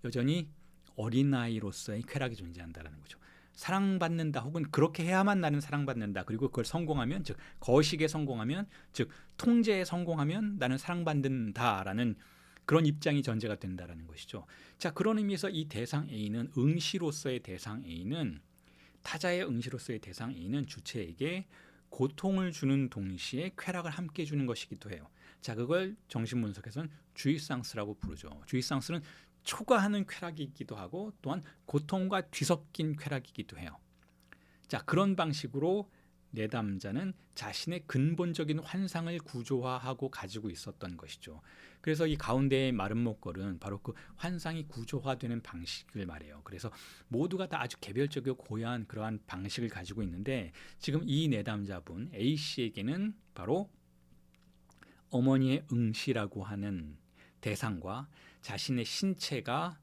여전히 어린아이로서의 쾌락이 존재한다는 거죠. 사랑받는다 혹은 그렇게 해야만 나는 사랑받는다. 그리고 그걸 성공하면, 즉 거식에 성공하면, 즉 통제에 성공하면 나는 사랑받는다라는 그런 입장이 전제가 된다라는 것이죠. 자, 그런 의미에서 이 대상 A는 응시로서의 대상 A는 타자의 응시로서의 대상 A는 주체에게 고통을 주는 동시에 쾌락을 함께 주는 것이기도 해요. 자, 그걸 정신분석에서는 주의상스라고 부르죠. 주의상스는 초과하는 쾌락이기도 하고 또한 고통과 뒤섞인 쾌락이기도 해요. 자, 그런 방식으로 내담자는 자신의 근본적인 환상을 구조화하고 가지고 있었던 것이죠. 그래서 이 가운데의 마른 목걸은 바로 그 환상이 구조화되는 방식을 말해요. 그래서 모두가 다 아주 개별적이고 고유한 그러한 방식을 가지고 있는데 지금 이 내담자분 A씨에게는 바로 어머니의 응시라고 하는 대상과 자신의 신체가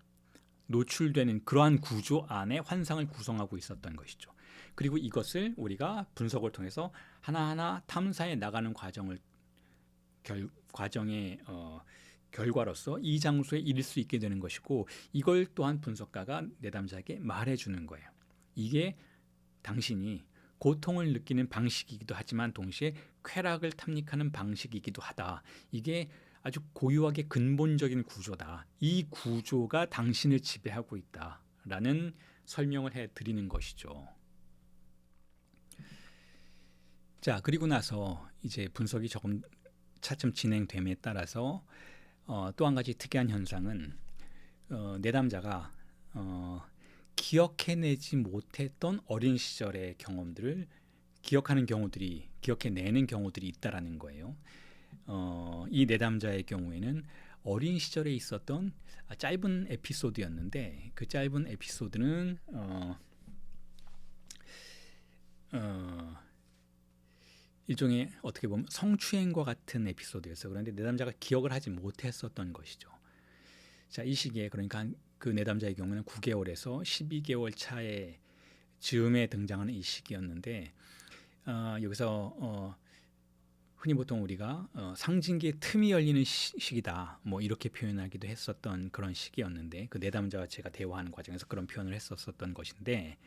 노출되는 그러한 구조 안에 환상을 구성하고 있었던 것이죠. 그리고 이것을 우리가 분석을 통해서 하나하나 탐사해 나가는 과정의 결과로서 이 장소에 이를 수 있게 되는 것이고 이걸 또한 분석가가 내담자에게 말해주는 거예요. 이게 당신이 고통을 느끼는 방식이기도 하지만 동시에 쾌락을 탐닉하는 방식이기도 하다. 이게 아주 고유하게 근본적인 구조다. 이 구조가 당신을 지배하고 있다라는 설명을 해드리는 것이죠. 자, 그리고 나서 이제 분석이 조금 차츰 진행됨에 따라서 또 한 가지 특이한 현상은 내담자가 기억해내지 못했던 어린 시절의 경험들을 기억해내는 경우들이 있다라는 거예요. 이 내담자의 경우에는 어린 시절에 있었던 짧은 에피소드였는데 그 짧은 에피소드는 일종의 어떻게 보면 성추행과 같은 에피소드였어요. 그런데 내담자가 기억을 하지 못했었던 것이죠. 자, 이 시기에 그러니까 그 내담자의 경우는 9개월에서 12개월 차에 즈음에 등장하는 이 시기였는데 여기서 흔히 보통 우리가 상징기의 틈이 열리는 시기다 뭐 이렇게 표현하기도 했었던 그런 시기였는데 그 내담자와 제가 대화하는 과정에서 그런 표현을 했었던 것인데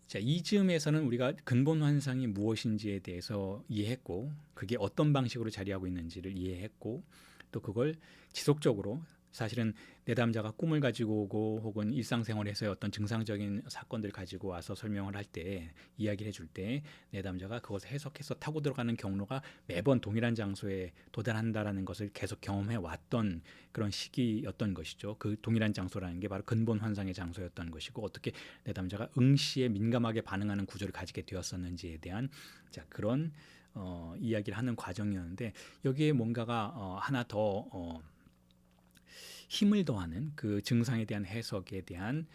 자, 이 즈음에서는 우리가 근본 환상이 무엇인지에 대해서 이해했고 그게 어떤 방식으로 자리하고 있는지를 이해했고 또 그걸 지속적으로 사실은 내담자가 꿈을 가지고 오고 혹은 일상생활에서의 어떤 증상적인 사건들을 가지고 와서 설명을 할 때 이야기를 해줄 때 내담자가 그것을 해석해서 타고 들어가는 경로가 매번 동일한 장소에 도달한다라는 것을 계속 경험해 왔던 그런 시기였던 것이죠. 그 동일한 장소라는 게 바로 근본 환상의 장소였던 것이고 어떻게 내담자가 응시에 민감하게 반응하는 구조를 가지게 되었었는지에 대한 자, 그런 이야기를 하는 과정이었는데 여기에 뭔가가 하나 더 힘을 더하는 그 증상에 대한 해석에 대한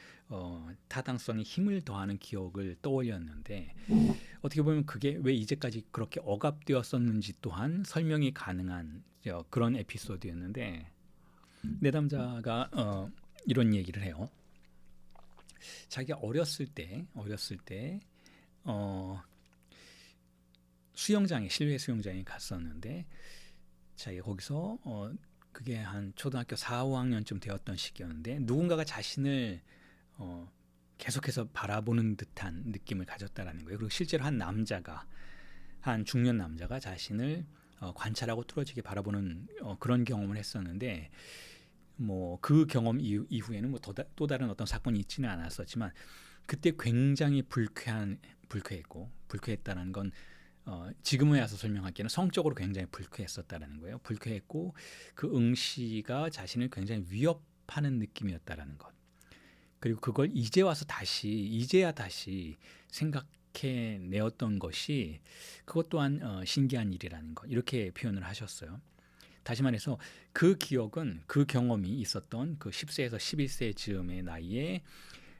타당성에 힘을 더하는 기억을 떠올렸는데 어떻게 보면 그게 왜 이제까지 그렇게 억압되었었는지 또한 설명이 가능한 그런 에피소드였는데 내담자가 이런 얘기를 해요. 자기가 어렸을 때 수영장에 실외 수영장에 갔었는데 자기가 거기서 그게 한 초등학교 4, 5학년쯤 되었던 시기였는데 누군가가 자신을 계속해서 바라보는 듯한 느낌을 가졌다라는 거예요. 그리고 실제로 한 중년 남자가 자신을 관찰하고 뚫어지게 바라보는 그런 경험을 했었는데 뭐 그 경험 이후에는 뭐 또 다른 어떤 사건이 있지는 않았었지만 그때 굉장히 불쾌했다는 건 지금에 와서 설명하기에는 성적으로 굉장히 불쾌했었다라는 거예요. 불쾌했고 그 응시가 자신을 굉장히 위협하는 느낌이었다라는 것. 그리고 그걸 이제야 다시 생각해내었던 것이 그것 또한 신기한 일이라는 것. 이렇게 표현을 하셨어요. 다시 말해서 그 기억은 그 경험이 있었던 그 10세에서 11세 즈음의 나이에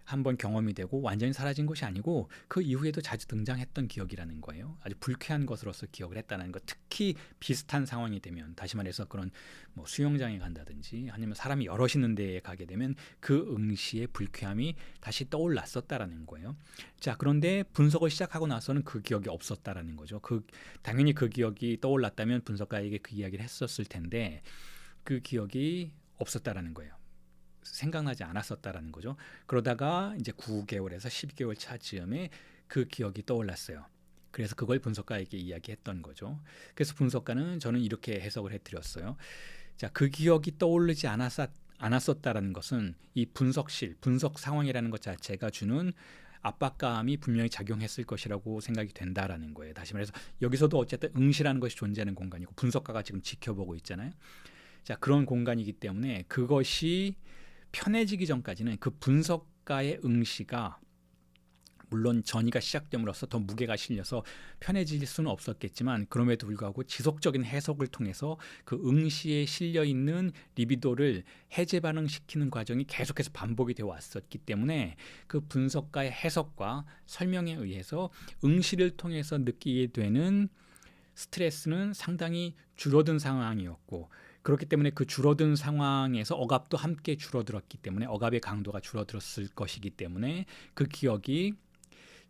한번 경험이 되고 완전히 사라진 것이 아니고 그 이후에도 자주 등장했던 기억이라는 거예요. 아주 불쾌한 것으로서 기억을 했다는 것. 특히 비슷한 상황이 되면 다시 말해서 그런 뭐 수영장에 간다든지 아니면 사람이 여럿 있는 데에 가게 되면 그 응시의 불쾌함이 다시 떠올랐었다라는 거예요. 자, 그런데 분석을 시작하고 나서는 그 기억이 없었다라는 거죠. 당연히 그 기억이 떠올랐다면 분석가에게 그 이야기를 했었을 텐데 그 기억이 없었다라는 거예요. 생각나지 않았었다라는 거죠. 그러다가 이제 9개월에서 12개월 차 즈음에 그 기억이 떠올랐어요. 그래서 그걸 분석가에게 이야기했던 거죠. 그래서 분석가는 저는 이렇게 해석을 해드렸어요. 자, 그 기억이 떠오르지 않았었다라는 것은 이 분석 상황이라는 것 자체가 주는 압박감이 분명히 작용했을 것이라고 생각이 된다라는 거예요. 다시 말해서 여기서도 어쨌든 응시라는 것이 존재하는 공간이고 분석가가 지금 지켜보고 있잖아요. 자, 그런 공간이기 때문에 그것이 편해지기 전까지는 그 분석가의 응시가 물론 전이가 시작됨으로써 더 무게가 실려서 편해질 수는 없었겠지만 그럼에도 불구하고 지속적인 해석을 통해서 그 응시에 실려 있는 리비도를 해제 반응시키는 과정이 계속해서 반복이 되어 왔었기 때문에 그 분석가의 해석과 설명에 의해서 응시를 통해서 느끼게 되는 스트레스는 상당히 줄어든 상황이었고 그렇기 때문에 그 줄어든 상황에서 억압도 함께 줄어들었기 때문에 억압의 강도가 줄어들었을 것이기 때문에 그 기억이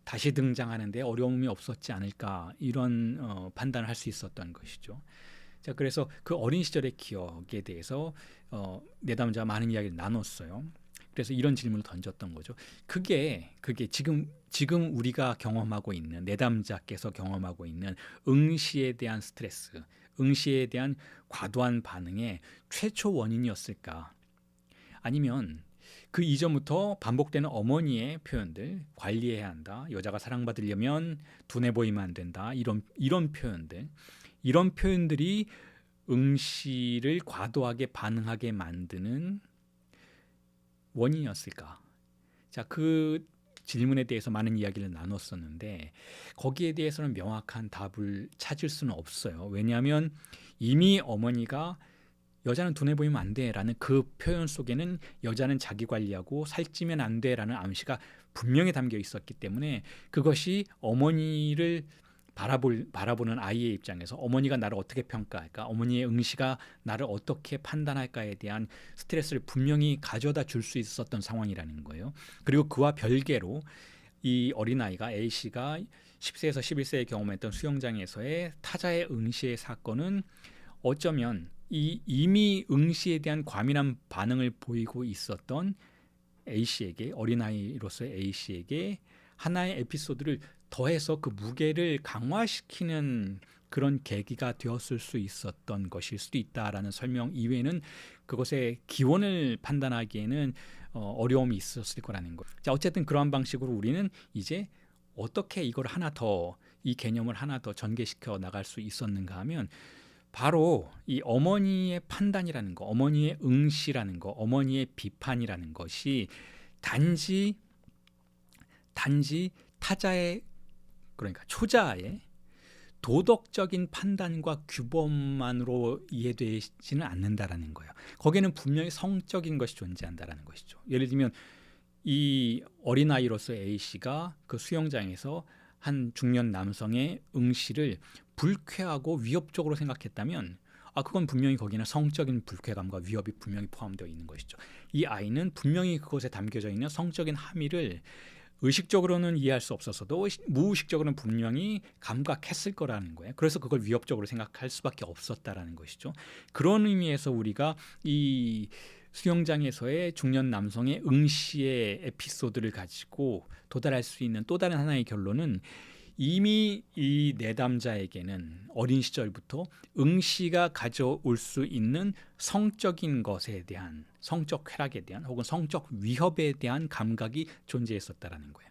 다시 등장하는데 어려움이 없었지 않을까 이런 판단을 할 수 있었던 것이죠. 자, 그래서 그 어린 시절의 기억에 대해서 내담자와 많은 이야기를 나눴어요. 그래서 이런 질문을 던졌던 거죠. 그게 지금 우리가 경험하고 있는 내담자께서 경험하고 있는 응시에 대한 스트레스, 응시에 대한 과도한 반응의 최초 원인이었을까? 아니면 그 이전부터 반복되는 어머니의 표현들, 관리해야 한다, 여자가 사랑받으려면 둔해 보이면 안 된다, 이런 표현들이 응시를 과도하게 반응하게 만드는 원인이었을까? 자, 그 질문에 대해서 많은 이야기를 나눴었는데 거기에 대해서는 명확한 답을 찾을 수는 없어요. 왜냐하면 이미 어머니가 여자는 둔해 보이면 안 돼라는 그 표현 속에는 여자는 자기 관리하고 살찌면 안 돼라는 암시가 분명히 담겨 있었기 때문에 그것이 어머니를 바라보는 아이의 입장에서 어머니가 나를 어떻게 평가할까, 어머니의 응시가 나를 어떻게 판단할까에 대한 스트레스를 분명히 가져다 줄 수 있었던 상황이라는 거예요. 그리고 그와 별개로 이 어린아이가 A씨가 10세에서 11세에 경험했던 수영장에서의 타자의 응시의 사건은 어쩌면 이미 응시에 대한 과민한 반응을 보이고 있었던 A씨에게, 어린아이로서의 A씨에게 하나의 에피소드를 더해서 그 무게를 강화시키는 그런 계기가 되었을 수 있었던 것일 수도 있다라는 설명 이외에는 그것의 기원을 판단하기에는 어려움이 있었을 거라는 것. 자, 어쨌든 그러한 방식으로 우리는 이제 어떻게 이걸 이 개념을 하나 더 전개시켜 나갈 수 있었는가 하면 바로 이 어머니의 판단이라는 거, 어머니의 응시라는 거, 어머니의 비판이라는 것이 단지 타자의, 그러니까 초자의 도덕적인 판단과 규범만으로 이해되지는 않는다라는 거예요. 거기에는 분명히 성적인 것이 존재한다라는 것이죠. 예를 들면 이 어린아이로서 A씨가 그 수영장에서 한 중년 남성의 응시를 불쾌하고 위협적으로 생각했다면 그건 분명히 거기는 성적인 불쾌감과 위협이 분명히 포함되어 있는 것이죠. 이 아이는 분명히 그것에 담겨져 있는 성적인 함의를 의식적으로는 이해할 수 없어서도 무의식적으로는 분명히 감각했을 거라는 거예요. 그래서 그걸 위협적으로 생각할 수밖에 없었다라는 것이죠. 그런 의미에서 우리가 이 수영장에서의 중년 남성의 응시의 에피소드를 가지고 도달할 수 있는 또 다른 하나의 결론은 이미 이 내담자에게는 어린 시절부터 응시가 가져올 수 있는 성적인 것에 대한, 성적 쾌락에 대한 혹은 성적 위협에 대한 감각이 존재했었다라는 거예요.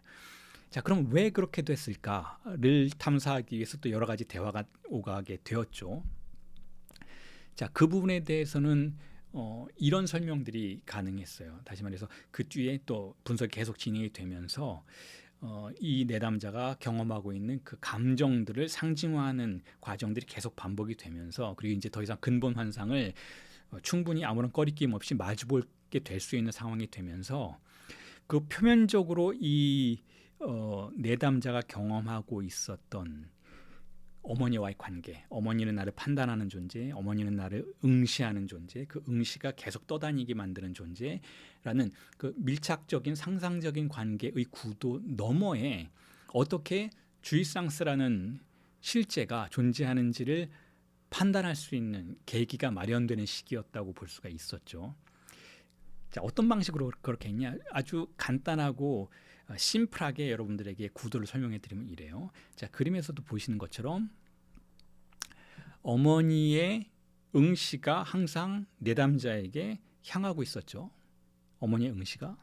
자, 그럼 왜 그렇게 됐을까를 탐사하기 위해서 또 여러 가지 대화가 오가게 되었죠. 자, 그 부분에 대해서는 이런 설명들이 가능했어요. 다시 말해서 그 뒤에 또 분석이 계속 진행이 되면서 이 내담자가 경험하고 있는 그 감정들을 상징화하는 과정들이 계속 반복이 되면서, 그리고 이제 더 이상 근본 환상을 충분히 아무런 꺼리낌 없이 마주보게 될 수 있는 상황이 되면서 그 표면적으로 이 내담자가 경험하고 있었던 어머니와의 관계, 어머니는 나를 판단하는 존재, 어머니는 나를 응시하는 존재, 그 응시가 계속 떠다니게 만드는 존재라는 그 밀착적인 상상적인 관계의 구도 너머에 어떻게 주이상스라는 실제가 존재하는지를 판단할 수 있는 계기가 마련되는 시기였다고 볼 수가 있었죠. 자, 어떤 방식으로 그렇게 했냐? 아주 간단하고 심플하게 여러분들에게 구도를 설명해 드리면 이래요. 자, 그림에서도 보시는 것처럼 어머니의 응시가 항상 내담자에게 향하고 있었죠. 어머니의 응시가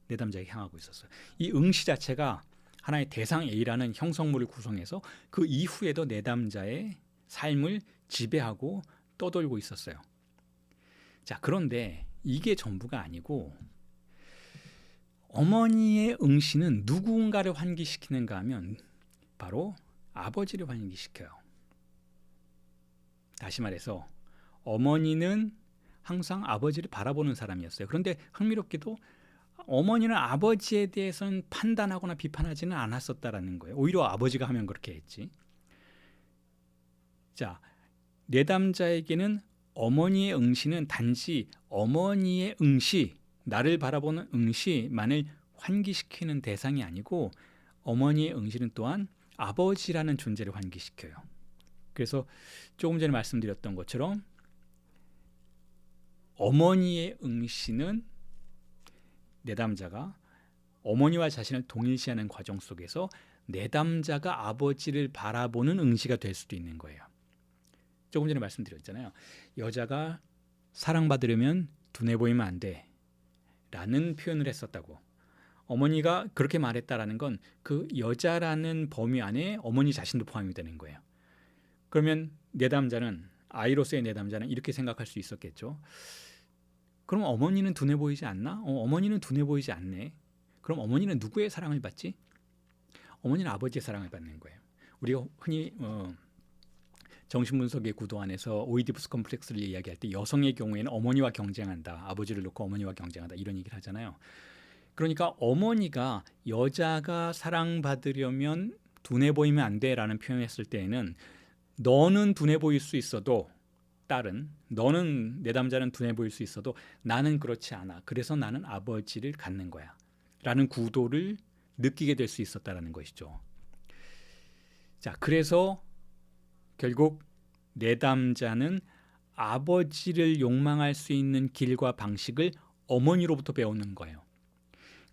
내담자에게 향하고 있었어요. 이 응시 자체가 하나의 대상 A라는 형성물을 구성해서 그 이후에도 내담자의 삶을 지배하고 떠돌고 있었어요. 자, 그런데 이게 전부가 아니고 어머니의 응시는 누군가를 환기시키는가 하면 바로 아버지를 환기시켜요. 다시 말해서 어머니는 항상 아버지를 바라보는 사람이었어요. 그런데 흥미롭게도 어머니는 아버지에 대해서는 판단하거나 비판하지는 않았었다라는 거예요. 오히려 아버지가 하면 그렇게 했지. 자, 내담자에게는 어머니의 응시는 단지 어머니의 응시, 나를 바라보는 응시만을 환기시키는 대상이 아니고 어머니의 응시는 또한 아버지라는 존재를 환기시켜요. 그래서 조금 전에 말씀드렸던 것처럼 어머니의 응시는 내담자가 어머니와 자신을 동일시하는 과정 속에서 내담자가 아버지를 바라보는 응시가 될 수도 있는 거예요. 조금 전에 말씀드렸잖아요. 여자가 사랑받으려면 둔해 보이면 안 돼 라는 표현을 했었다고. 어머니가 그렇게 말했다라는 건 그 여자라는 범위 안에 어머니 자신도 포함이 되는 거예요. 그러면 내담자는, 아이로서의 내담자는 이렇게 생각할 수 있었겠죠. 그럼 어머니는 둔해 보이지 않나? 어머니는 둔해 보이지 않네. 그럼 어머니는 누구의 사랑을 받지? 어머니는 아버지의 사랑을 받는 거예요. 우리가 흔히 정신분석의 구도 안에서 오이디푸스 컴플렉스를 이야기할 때 여성의 경우에는 어머니와 경쟁한다, 아버지를 놓고 어머니와 경쟁한다 이런 얘기를 하잖아요. 그러니까 어머니가 여자가 사랑받으려면 둔해 보이면 안 돼라는 표현을 했을 때에는 너는 둔해 보일 수 있어도 딸은 너는 내담자는 둔해 보일 수 있어도 나는 그렇지 않아. 그래서 나는 아버지를 갖는 거야. 라는 구도를 느끼게 될 수 있었다라는 것이죠. 자, 그래서 결국 내담자는 아버지를 욕망할 수 있는 길과 방식을 어머니로부터 배우는 거예요.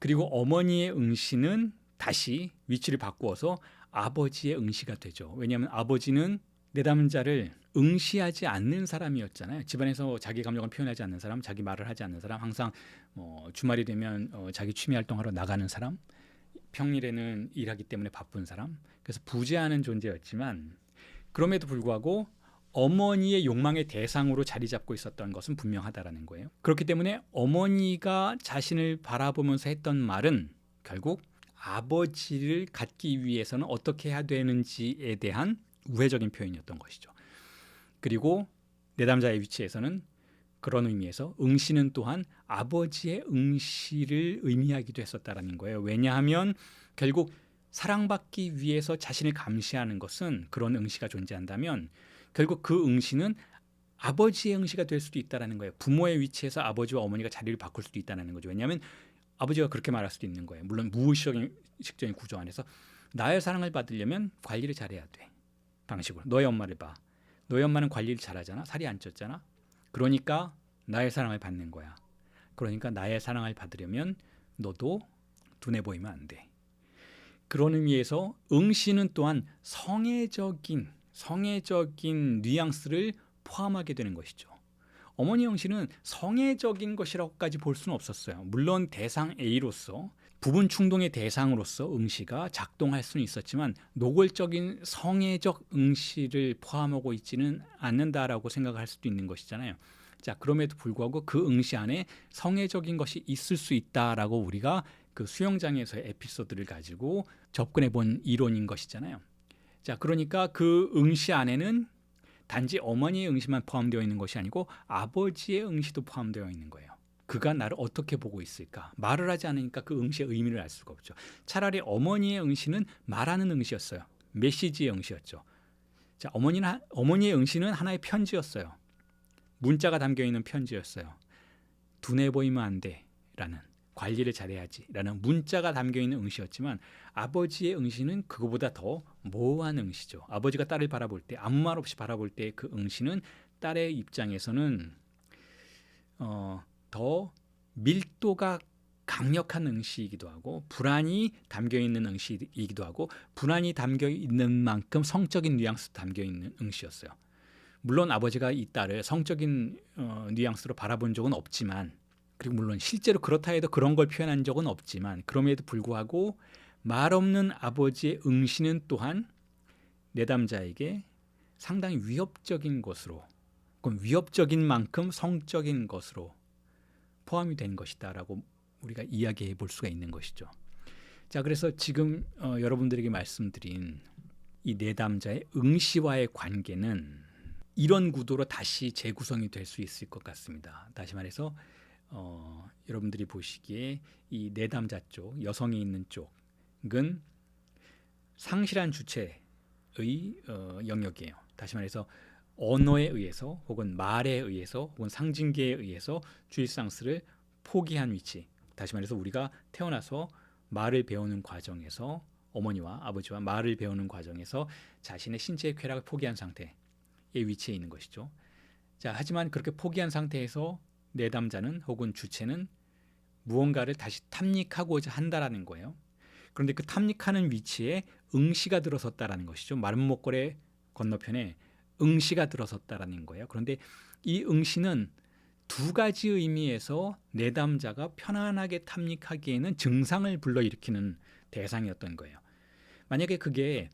그리고 어머니의 응시는 다시 위치를 바꾸어서 아버지의 응시가 되죠. 왜냐하면 아버지는 내담자를 응시하지 않는 사람이었잖아요. 집안에서 자기 감정을 표현하지 않는 사람, 자기 말을 하지 않는 사람, 항상 주말이 되면 자기 취미 활동하러 나가는 사람, 평일에는 일하기 때문에 바쁜 사람, 그래서 부재하는 존재였지만 그럼에도 불구하고 어머니의 욕망의 대상으로 자리 잡고 있었던 것은 분명하다라는 거예요. 그렇기 때문에 어머니가 자신을 바라보면서 했던 말은 결국 아버지를 갖기 위해서는 어떻게 해야 되는지에 대한 우회적인 표현이었던 것이죠. 그리고 내담자의 위치에서는 그런 의미에서 응시는 또한 아버지의 응시를 의미하기도 했었다라는 거예요. 왜냐하면 결국 사랑받기 위해서 자신을 감시하는 것은 그런 응시가 존재한다면 결국 그 응시는 아버지의 응시가 될 수도 있다는 거예요. 부모의 위치에서 아버지와 어머니가 자리를 바꿀 수도 있다는 거죠. 왜냐하면 아버지가 그렇게 말할 수도 있는 거예요. 물론 무의식적인 구조 안에서 나의 사랑을 받으려면 관리를 잘해야 돼. 방식으로 너의 엄마를 봐. 너의 엄마는 관리를 잘하잖아. 살이 안 쪘잖아. 그러니까 나의 사랑을 받는 거야. 그러니까 나의 사랑을 받으려면 너도 둔해 보이면 안 돼. 그런 의미에서 응시는 또한 성애적인 뉘앙스를 포함하게 되는 것이죠. 어머니 응시는 성애적인 것이라고까지 볼 수는 없었어요. 물론 대상 A로서 부분 충동의 대상으로서 응시가 작동할 수는 있었지만 노골적인 성애적 응시를 포함하고 있지는 않는다라고 생각할 수도 있는 것이잖아요. 자, 그럼에도 불구하고 그 응시 안에 성애적인 것이 있을 수 있다라고 우리가 그 수영장에서의 에피소드를 가지고 접근해 본 이론인 것이잖아요. 자, 그러니까 그 응시 안에는 단지 어머니의 응시만 포함되어 있는 것이 아니고 아버지의 응시도 포함되어 있는 거예요. 그가 나를 어떻게 보고 있을까? 말을 하지 않으니까 그 응시의 의미를 알 수가 없죠. 차라리 어머니의 응시는 말하는 응시였어요. 메시지의 응시였죠. 자, 어머니의 응시는 하나의 편지였어요. 문자가 담겨 있는 편지였어요. 둔해 보이면 안 돼라는, 관리를 잘해야지 라는 문자가 담겨 있는 응시였지만 아버지의 응시는 그거보다 더 모호한 응시죠. 아버지가 딸을 바라볼 때, 아무 말 없이 바라볼 때 그 응시는 딸의 입장에서는 더 밀도가 강력한 응시이기도 하고 불안이 담겨 있는 응시이기도 하고 불안이 담겨 있는 만큼 성적인 뉘앙스도 담겨 있는 응시였어요. 물론 아버지가 이 딸을 성적인 뉘앙스로 바라본 적은 없지만, 그리고 물론 실제로 그렇다 해도 그런 걸 표현한 적은 없지만, 그럼에도 불구하고 말 없는 아버지의 응시는 또한 내담자에게 상당히 위협적인 것으로, 그럼 위협적인 만큼 성적인 것으로 포함이 된 것이다라고 우리가 이야기해 볼 수가 있는 것이죠. 자, 그래서 지금 여러분들에게 말씀드린 이 내담자의 응시와의 관계는 이런 구도로 다시 재구성이 될 수 있을 것 같습니다. 다시 말해서 여러분들이 보시기에 이 내담자 쪽, 여성이 있는 쪽은 상실한 주체의 영역이에요. 다시 말해서 언어에 의해서 혹은 말에 의해서 혹은 상징계에 의해서 주일상스를 포기한 위치. 다시 말해서 우리가 태어나서 말을 배우는 과정에서 어머니와 아버지와 말을 배우는 과정에서 자신의 신체의 쾌락을 포기한 상태의 위치에 있는 것이죠. 자, 하지만 그렇게 포기한 상태에서 내담자는 혹은 주체는 무언가를 다시 탐닉하고자 한다라는 거예요. 그런데 그 탐닉하는 위치에 응시가 들어섰다라는 것이죠. 마른 목걸이 건너편에 응시가 들어섰다라는 거예요. 그런데 이 응시는 두 가지 의미에서 내담자가 편안하게 탐닉하기에는 증상을 불러일으키는 대상이었던 거예요. 만약에 그게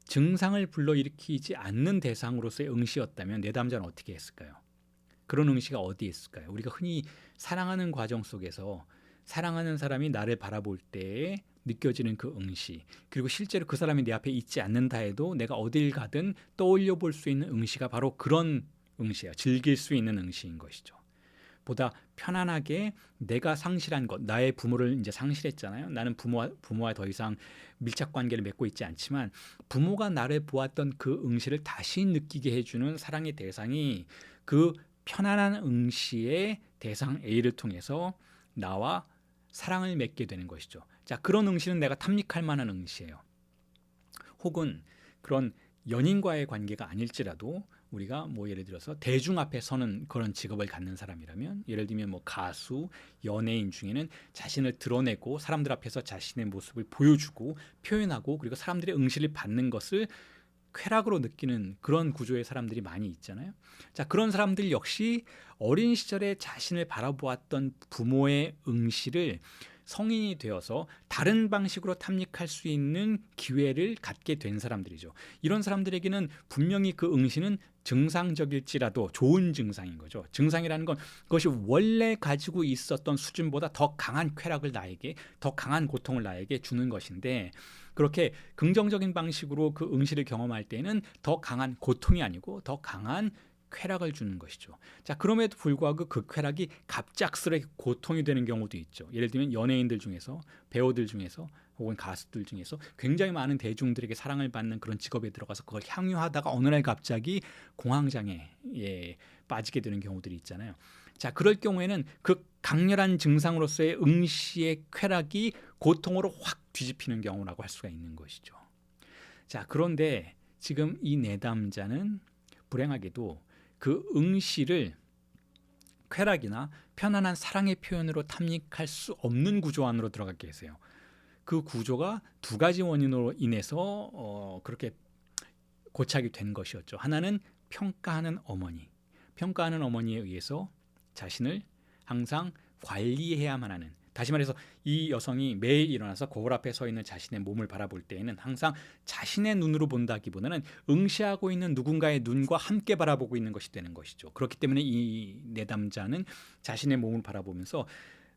증상을 불러일으키지 않는 대상으로서의 응시였다면 내담자는 어떻게 했을까요? 그런 응시가 어디에 있을까요? 우리가 흔히 사랑하는 과정 속에서 사랑하는 사람이 나를 바라볼 때에 느껴지는 그 응시, 그리고 실제로 그 사람이 내 앞에 있지 않는다 해도 내가 어딜 가든 떠올려 볼 수 있는 응시가 바로 그런 응시예요. 즐길 수 있는 응시인 것이죠. 보다 편안하게 내가 상실한 것, 나의 부모를 이제 상실했잖아요. 나는 부모와 더 이상 밀착 관계를 맺고 있지 않지만 부모가 나를 보았던 그 응시를 다시 느끼게 해주는 사랑의 대상이 그 편안한 응시의 대상 A를 통해서 나와 사랑을 맺게 되는 것이죠. 자, 그런 응시는 내가 탐닉할 만한 응시예요. 혹은 그런 연인과의 관계가 아닐지라도 우리가 뭐 예를 들어서 대중 앞에 서는 그런 직업을 갖는 사람이라면, 예를 들면 뭐 가수, 연예인 중에는 자신을 드러내고 사람들 앞에서 자신의 모습을 보여주고 표현하고 그리고 사람들의 응시를 받는 것을 쾌락으로 느끼는 그런 구조의 사람들이 많이 있잖아요. 자, 그런 사람들 역시 어린 시절에 자신을 바라보았던 부모의 응시를 성인이 되어서 다른 방식으로 탐닉할 수 있는 기회를 갖게 된 사람들이죠. 이런 사람들에게는 분명히 그 응시는 증상적일지라도 좋은 증상인 거죠. 증상이라는 건 그것이 원래 가지고 있었던 수준보다 더 강한 쾌락을 나에게, 더 강한 고통을 나에게 주는 것인데, 그렇게 긍정적인 방식으로 그 응시를 경험할 때는 더 강한 고통이 아니고 더 강한 쾌락을 주는 것이죠. 자, 그럼에도 불구하고 그 쾌락이 갑작스레 고통이 되는 경우도 있죠. 예를 들면 연예인들 중에서, 배우들 중에서, 혹은 가수들 중에서 굉장히 많은 대중들에게 사랑을 받는 그런 직업에 들어가서 그걸 향유하다가 어느 날 갑자기 공황장애에 빠지게 되는 경우들이 있잖아요. 자, 그럴 경우에는 그 강렬한 증상으로서의 응시의 쾌락이 고통으로 확 뒤집히는 경우라고 할 수가 있는 것이죠. 자, 그런데 지금 이 내담자는 불행하게도 그 응시를 쾌락이나 편안한 사랑의 표현으로 탐닉할 수 없는 구조 안으로 들어가게 했어요. 그 구조가 두 가지 원인으로 인해서 그렇게 고착이 된 것이었죠. 하나는 평가하는 어머니에 의해서 자신을 항상 관리해야만 하는, 다시 말해서 이 여성이 매일 일어나서 거울 앞에 서 있는 자신의 몸을 바라볼 때에는 항상 자신의 눈으로 본다기보다는 응시하고 있는 누군가의 눈과 함께 바라보고 있는 것이 되는 것이죠. 그렇기 때문에 이 내담자는 자신의 몸을 바라보면서,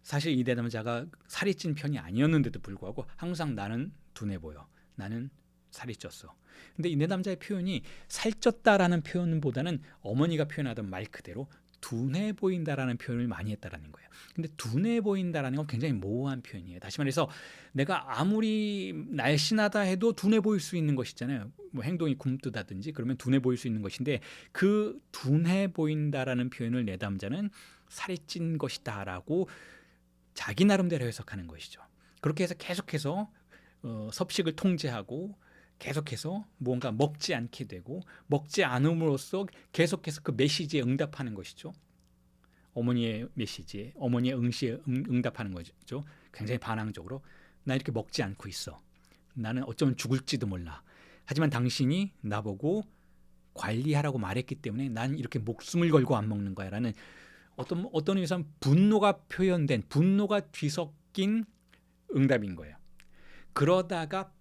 사실 이 내담자가 살이 찐 편이 아니었는데도 불구하고 항상 나는 둔해 보여, 나는 살이 쪘어. 근데 이 내담자의 표현이 살쪘다라는 표현보다는 어머니가 표현하던 말 그대로 둔해 보인다라는 표현을 많이 했다라는 거예요. 근데 둔해 보인다라는 건 굉장히 모호한 표현이에요. 다시 말해서 내가 아무리 날씬하다 해도 둔해 보일 수 있는 것이잖아요. 뭐 행동이 굼뜨다든지 그러면 둔해 보일 수 있는 것인데, 그 둔해 보인다라는 표현을 내담자는 살이 찐 것이다라고 자기 나름대로 해석하는 것이죠. 그렇게 해서 계속해서 섭식을 통제하고 계속해서 뭔가 먹지 않게 되고, 먹지 않음으로써 계속해서 그 메시지에 응답하는 것이죠. 어머니의 메시지에, 어머니의 응시에 응답하는 거죠. 굉장히 반항적으로 나 이렇게 먹지 않고 있어, 나는 어쩌면 죽을지도 몰라, 하지만 당신이 나보고 관리하라고 말했기 때문에 난 이렇게 목숨을 걸고 안 먹는 거야 라는 어떤 의미에서는 분노가 표현된, 분노가 뒤섞인 응답인 거예요. 그러다가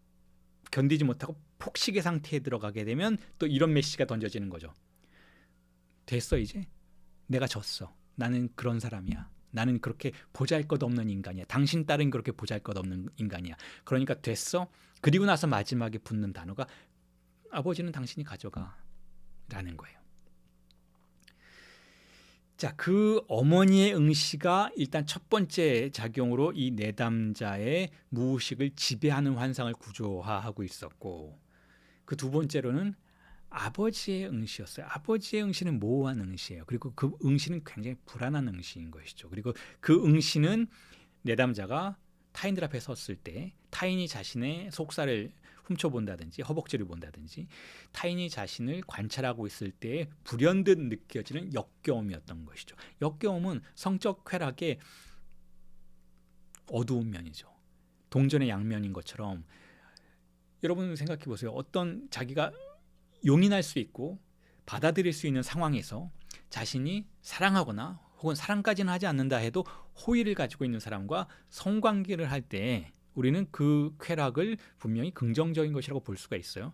견디지 못하고 폭식의 상태에 들어가게 되면 또 이런 메시지가 던져지는 거죠. 됐어, 이제 내가 졌어, 나는 그런 사람이야, 나는 그렇게 보잘것없는 인간이야, 당신 딸은 그렇게 보잘것없는 인간이야, 그러니까 됐어. 그리고 나서 마지막에 붙는 단어가 아버지는 당신이 가져가 라는 거예요. 자, 그 어머니의 응시가 일단 첫 번째 작용으로 이 내담자의 무의식을 지배하는 환상을 구조화하고 있었고, 그 두 번째로는 아버지의 응시였어요. 아버지의 응시는 모호한 응시예요. 그리고 그 응시는 굉장히 불안한 응시인 것이죠. 그리고 그 응시는 내담자가 타인들 앞에 섰을 때 타인이 자신의 속살을 훔쳐본다든지 허벅지를 본다든지 타인이 자신을 관찰하고 있을 때 불현듯 느껴지는 역겨움이었던 것이죠. 역겨움은 성적 쾌락의 어두운 면이죠. 동전의 양면인 것처럼 여러분 생각해 보세요. 어떤 자기가 용인할 수 있고 받아들일 수 있는 상황에서 자신이 사랑하거나 혹은 사랑까지는 하지 않는다 해도 호의를 가지고 있는 사람과 성관계를 할 때 우리는 그 쾌락을 분명히 긍정적인 것이라고 볼 수가 있어요.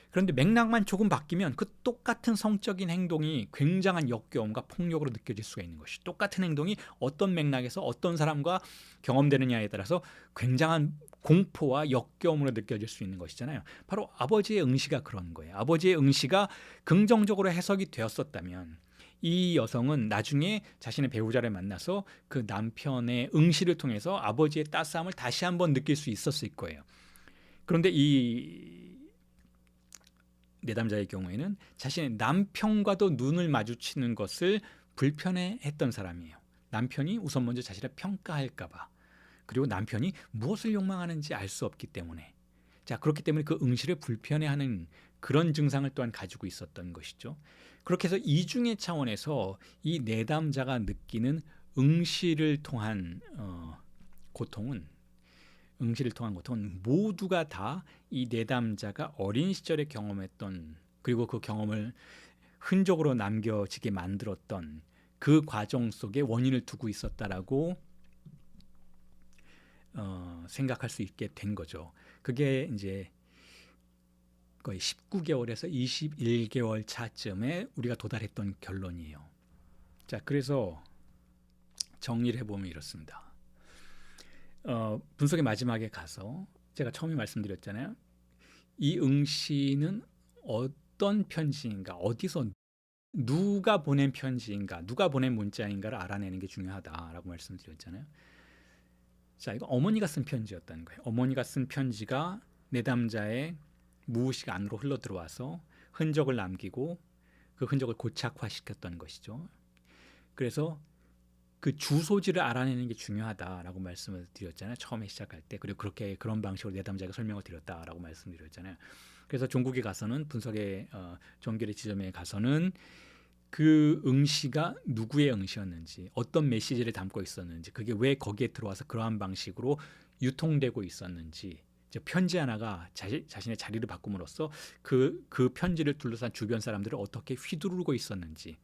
그런데 맥락만 조금 바뀌면 그 똑같은 성적인 행동이 굉장한 역겨움과 폭력으로 느껴질 수가 있는 것이, 똑같은 행동이 어떤 맥락에서 어떤 사람과 경험되느냐에 따라서 굉장한 공포와 역겨움으로 느껴질 수 있는 것이잖아요. 바로 아버지의 응시가 그런 거예요. 아버지의 응시가 긍정적으로 해석이 되었었다면 이 여성은 나중에 자신의 배우자를 만나서 그 남편의 응시를 통해서 아버지의 따스함을 다시 한번 느낄 수 있었을 거예요. 그런데 이 내담자의 경우에는 자신의 남편과도 눈을 마주치는 것을 불편해했던 사람이에요. 남편이 우선 먼저 자신을 평가할까 봐. 그리고 남편이 무엇을 욕망하는지 알 수 없기 때문에. 자, 그렇기 때문에 그 응시를 불편해하는 그런 증상을 또한 가지고 있었던 것이죠. 그렇게 해서 이중의 차원에서 이 내담자가 느끼는 응시를 통한 고통은 모두가 다 이 내담자가 어린 시절에 경험했던, 그리고 그 경험을 흔적으로 남겨지게 만들었던 그 과정 속에 원인을 두고 있었다라고 생각할 수 있게 된 거죠. 그게 이제 거의 19개월에서 21개월 차쯤에 우리가 도달했던 결론이에요. 자, 그래서 정리를 해보면 이렇습니다. 분석의 마지막에 가서 제가 처음에 말씀드렸잖아요. 이 응시는 어떤 편지인가, 어디서 누가 보낸 편지인가, 누가 보낸 문자인가를 알아내는 게 중요하다라고 말씀드렸잖아요. 자, 이거 어머니가 쓴 편지였다는 거예요. 어머니가 쓴 편지가 내담자의 무의식 안으로 흘러 들어와서 흔적을 남기고 그 흔적을 고착화시켰던 것이죠. 그래서 그 주소지를 알아내는 게 중요하다라고 말씀을 드렸잖아요. 처음에 시작할 때. 그리고 그런 방식으로 내담자가 설명을 드렸다라고 말씀드렸잖아요. 그래서 종국에 가서는 분석의 종결의 지점에 가서는 그 응시가 누구의 응시였는지, 어떤 메시지를 담고 있었는지, 그게 왜 거기에 들어와서 그러한 방식으로 유통되고 있었는지, 편지 하나가 자신의 자리를 바꿈으로써 그 편지를 둘러싼 주변 사람들을 어떻게 휘두르고 있었는지,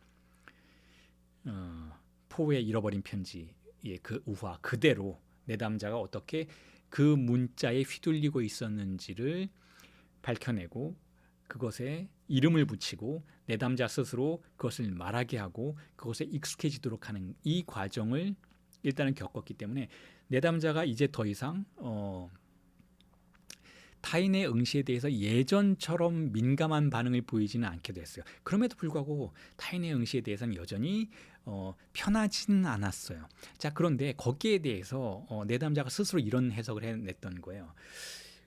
포에 잃어버린 편지의 그 우화 그대로 내담자가 어떻게 그 문자에 휘둘리고 있었는지를 밝혀내고 그것에 이름을 붙이고 내담자 스스로 그것을 말하게 하고 그것에 익숙해지도록 하는 이 과정을 일단은 겪었기 때문에 내담자가 이제 더 이상 타인의 응시에 대해서 예전처럼 민감한 반응을 보이지는 않게 됐어요. 그럼에도 불구하고 타인의 응시에 대해서는 여전히 편하지는 않았어요. 자, 그런데 거기에 대해서 내담자가 스스로 이런 해석을 해냈던 거예요.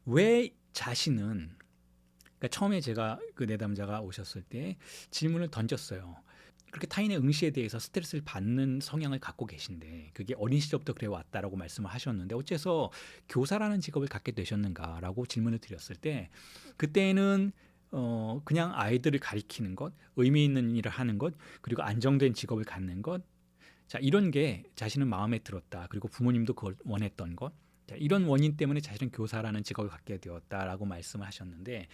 왜 자신은, 그러니까 처음에 제가 그 내담자가 오셨을 때 질문을 던졌어요. 그렇게 타인의 응시에 대해서 스트레스를 받는 성향을 갖고 계신데 그게 어린 시절부터 그래 왔다라고 말씀을 하셨는데 어째서 교사라는 직업을 갖게 되셨는가라고 질문을 드렸을 때 그때는 그냥 아이들을 가리키는 것, 의미 있는 일을 하는 것, 그리고 안정된 직업을 갖는 것, 자, 이런 게 자신은 마음에 들었다. 그리고 부모님도 그걸 원했던 것, 자, 이런 원인 때문에 자신은 교사라는 직업을 갖게 되었다라고 말씀을 하셨는데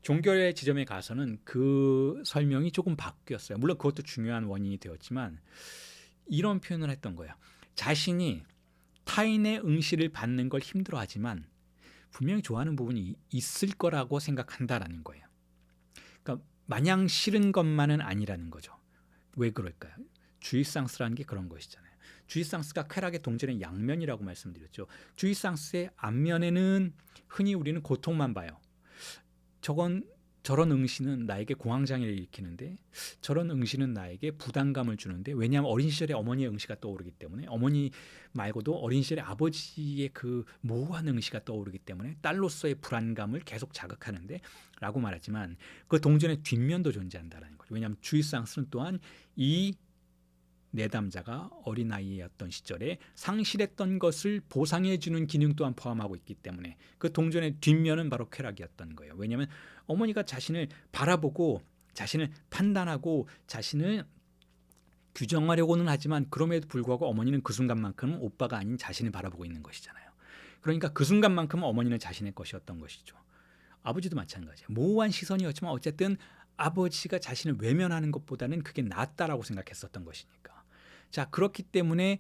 종결의 지점에 가서는 그 설명이 조금 바뀌었어요. 물론 그것도 중요한 원인이 되었지만 이런 표현을 했던 거예요. 자신이 타인의 응시를 받는 걸 힘들어하지만 분명히 좋아하는 부분이 있을 거라고 생각한다라는 거예요. 그러니까 마냥 싫은 것만은 아니라는 거죠. 왜 그럴까요? 주의상스라는 게 그런 것이잖아요. 주의상스가 쾌락의 동전의 양면이라고 말씀드렸죠. 주의상스의 앞면에는 흔히 우리는 고통만 봐요. 저런 응시는 나에게 공황장애를 일으키는데 저런 응시는 나에게 부담감을 주는데 왜냐하면 어린 시절에 어머니의 응시가 떠오르기 때문에 어머니 말고도 어린 시절에 아버지의 그 모호한 응시가 떠오르기 때문에 딸로서의 불안감을 계속 자극하는데 라고 말하지만 그 동전의 뒷면도 존재한다는 거죠. 왜냐하면 주의상스는 또한 이 내담자가 어린아이였던 시절에 상실했던 것을 보상해주는 기능 또한 포함하고 있기 때문에 그 동전의 뒷면은 바로 쾌락이었던 거예요. 왜냐하면 어머니가 자신을 바라보고 자신을 판단하고 자신을 규정하려고는 하지만 그럼에도 불구하고 어머니는 그 순간만큼은 오빠가 아닌 자신을 바라보고 있는 것이잖아요. 그러니까 그 순간만큼은 어머니는 자신의 것이었던 것이죠. 아버지도 마찬가지예요. 모호한 시선이었지만 어쨌든 아버지가 자신을 외면하는 것보다는 그게 낫다라고 생각했었던 것이니까. 자, 그렇기 때문에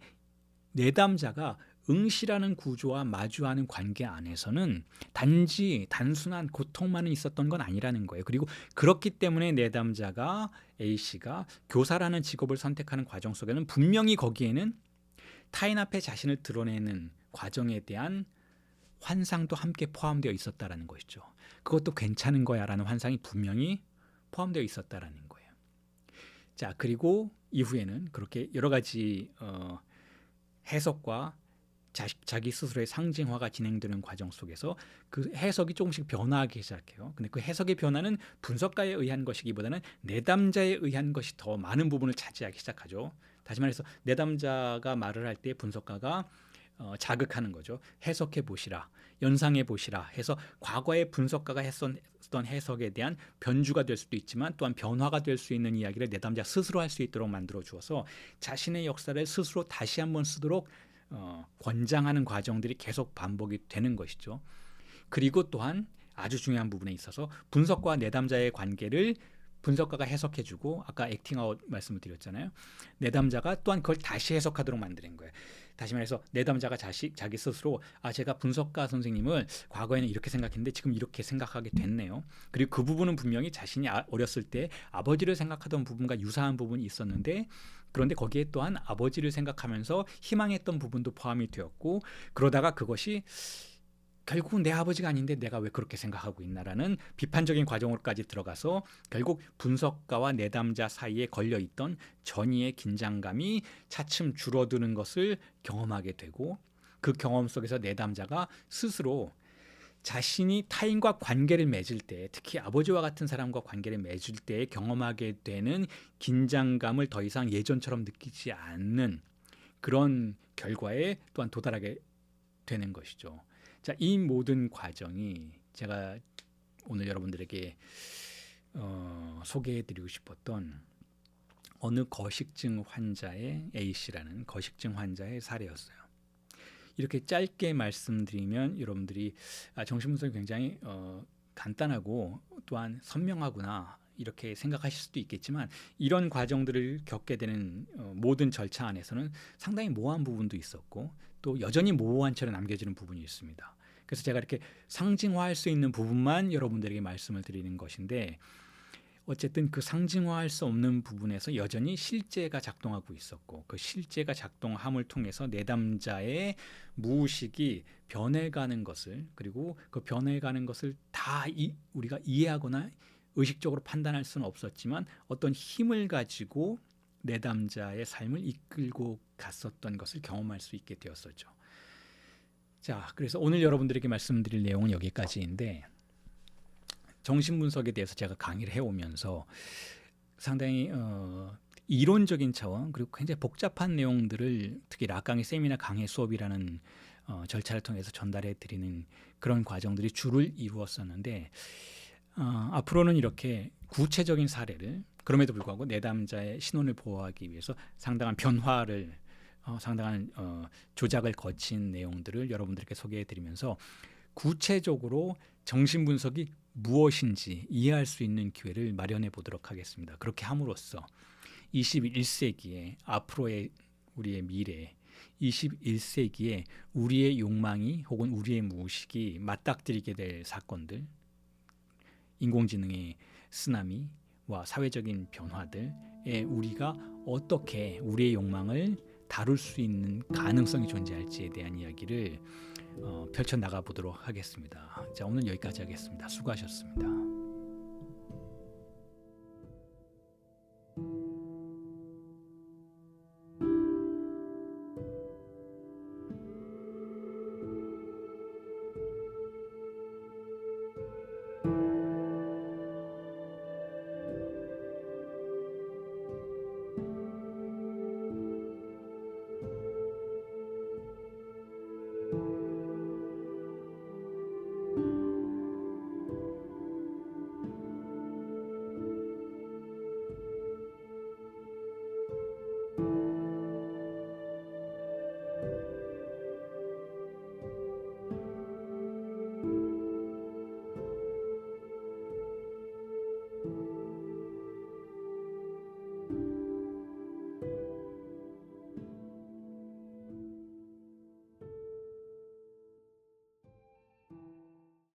내담자가 응시라는 구조와 마주하는 관계 안에서는 단지 단순한 고통만은 있었던 건 아니라는 거예요. 그리고 그렇기 때문에 내담자가 A씨가 교사라는 직업을 선택하는 과정 속에는 분명히 거기에는 타인 앞에 자신을 드러내는 과정에 대한 환상도 함께 포함되어 있었다라는 것이죠. 그것도 괜찮은 거야라는 환상이 분명히 포함되어 있었다라는 거예요. 자, 그리고 이후에는 그렇게 여러 가지 해석과 자기 스스로의 상징화가 진행되는 과정 속에서 그 해석이 조금씩 변화하기 시작해요. 근데 그 해석의 변화는 분석가에 의한 것이기보다는 내담자에 의한 것이 더 많은 부분을 차지하기 시작하죠. 다시 말해서 내담자가 말을 할 때 분석가가 자극하는 거죠. 해석해 보시라, 연상해 보시라 해서 과거에 분석가가 했던 해석에 대한 변주가 될 수도 있지만 또한 변화가 될 수 있는 이야기를 내담자 스스로 할 수 있도록 만들어 주어서 자신의 역사를 스스로 다시 한번 쓰도록 권장하는 과정들이 계속 반복이 되는 것이죠. 그리고 또한 아주 중요한 부분에 있어서 분석과 내담자의 관계를 분석가가 해석해주고 아까 액팅아웃 말씀을 드렸잖아요. 내담자가 또한 그걸 다시 해석하도록 만드는 거예요. 다시 말해서 내담자가 자기 스스로 제가 분석가 선생님을 과거에는 이렇게 생각했는데 지금 이렇게 생각하게 됐네요. 그리고 그 부분은 분명히 자신이 어렸을 때 아버지를 생각하던 부분과 유사한 부분이 있었는데 그런데 거기에 또한 아버지를 생각하면서 희망했던 부분도 포함이 되었고 그러다가 그것이 결국 내 아버지가 아닌데 내가 왜 그렇게 생각하고 있나라는 비판적인 과정으로까지 들어가서 결국 분석가와 내담자 사이에 걸려있던 전이의 긴장감이 차츰 줄어드는 것을 경험하게 되고 그 경험 속에서 내담자가 스스로 자신이 타인과 관계를 맺을 때 특히 아버지와 같은 사람과 관계를 맺을 때 경험하게 되는 긴장감을 더 이상 예전처럼 느끼지 않는 그런 결과에 또한 도달하게 되는 것이죠. 자, 이 모든 과정이 제가 오늘 여러분들에게 소개해드리고 싶었던 어느 거식증 환자의 A씨라는 거식증 환자의 사례였어요. 이렇게 짧게 말씀드리면 여러분들이 정신분석이 굉장히 간단하고 또한 선명하구나 이렇게 생각하실 수도 있겠지만 이런 과정들을 겪게 되는 모든 절차 안에서는 상당히 모호한 부분도 있었고 또 여전히 모호한 채로 남겨지는 부분이 있습니다. 그래서 제가 이렇게 상징화할 수 있는 부분만 여러분들에게 말씀을 드리는 것인데 어쨌든 그 상징화할 수 없는 부분에서 여전히 실제가 작동하고 있었고 그 실제가 작동함을 통해서 내담자의 무의식이 변해가는 것을 그리고 그 변해가는 것을 다 우리가 이해하거나 의식적으로 판단할 수는 없었지만 어떤 힘을 가지고 내담자의 삶을 이끌고 갔었던 것을 경험할 수 있게 되었었죠. 자, 그래서 오늘 여러분들에게 말씀드릴 내용은 여기까지인데 정신분석에 대해서 제가 강의를 해오면서 상당히 이론적인 차원 그리고 굉장히 복잡한 내용들을 특히 락강의 세미나 강의 수업이라는 절차를 통해서 전달해 드리는 그런 과정들이 주를 이루었었는데 앞으로는 이렇게 구체적인 사례를 그럼에도 불구하고 내담자의 신원을 보호하기 위해서 상당한 변화를 상당한 조작을 거친 내용들을 여러분들께 소개해 드리면서 구체적으로 정신분석이 무엇인지 이해할 수 있는 기회를 마련해 보도록 하겠습니다. 그렇게 함으로써 21세기에 앞으로의 우리의 미래 21세기에 우리의 욕망이 혹은 우리의 무의식이 맞닥뜨리게 될 사건들 인공지능의 쓰나미와 사회적인 변화들에 우리가 어떻게 우리의 욕망을 다룰 수 있는 가능성이 존재할지에 대한 이야기를 펼쳐나가 보도록 하겠습니다. 자, 오늘 여기까지 하겠습니다. 수고하셨습니다.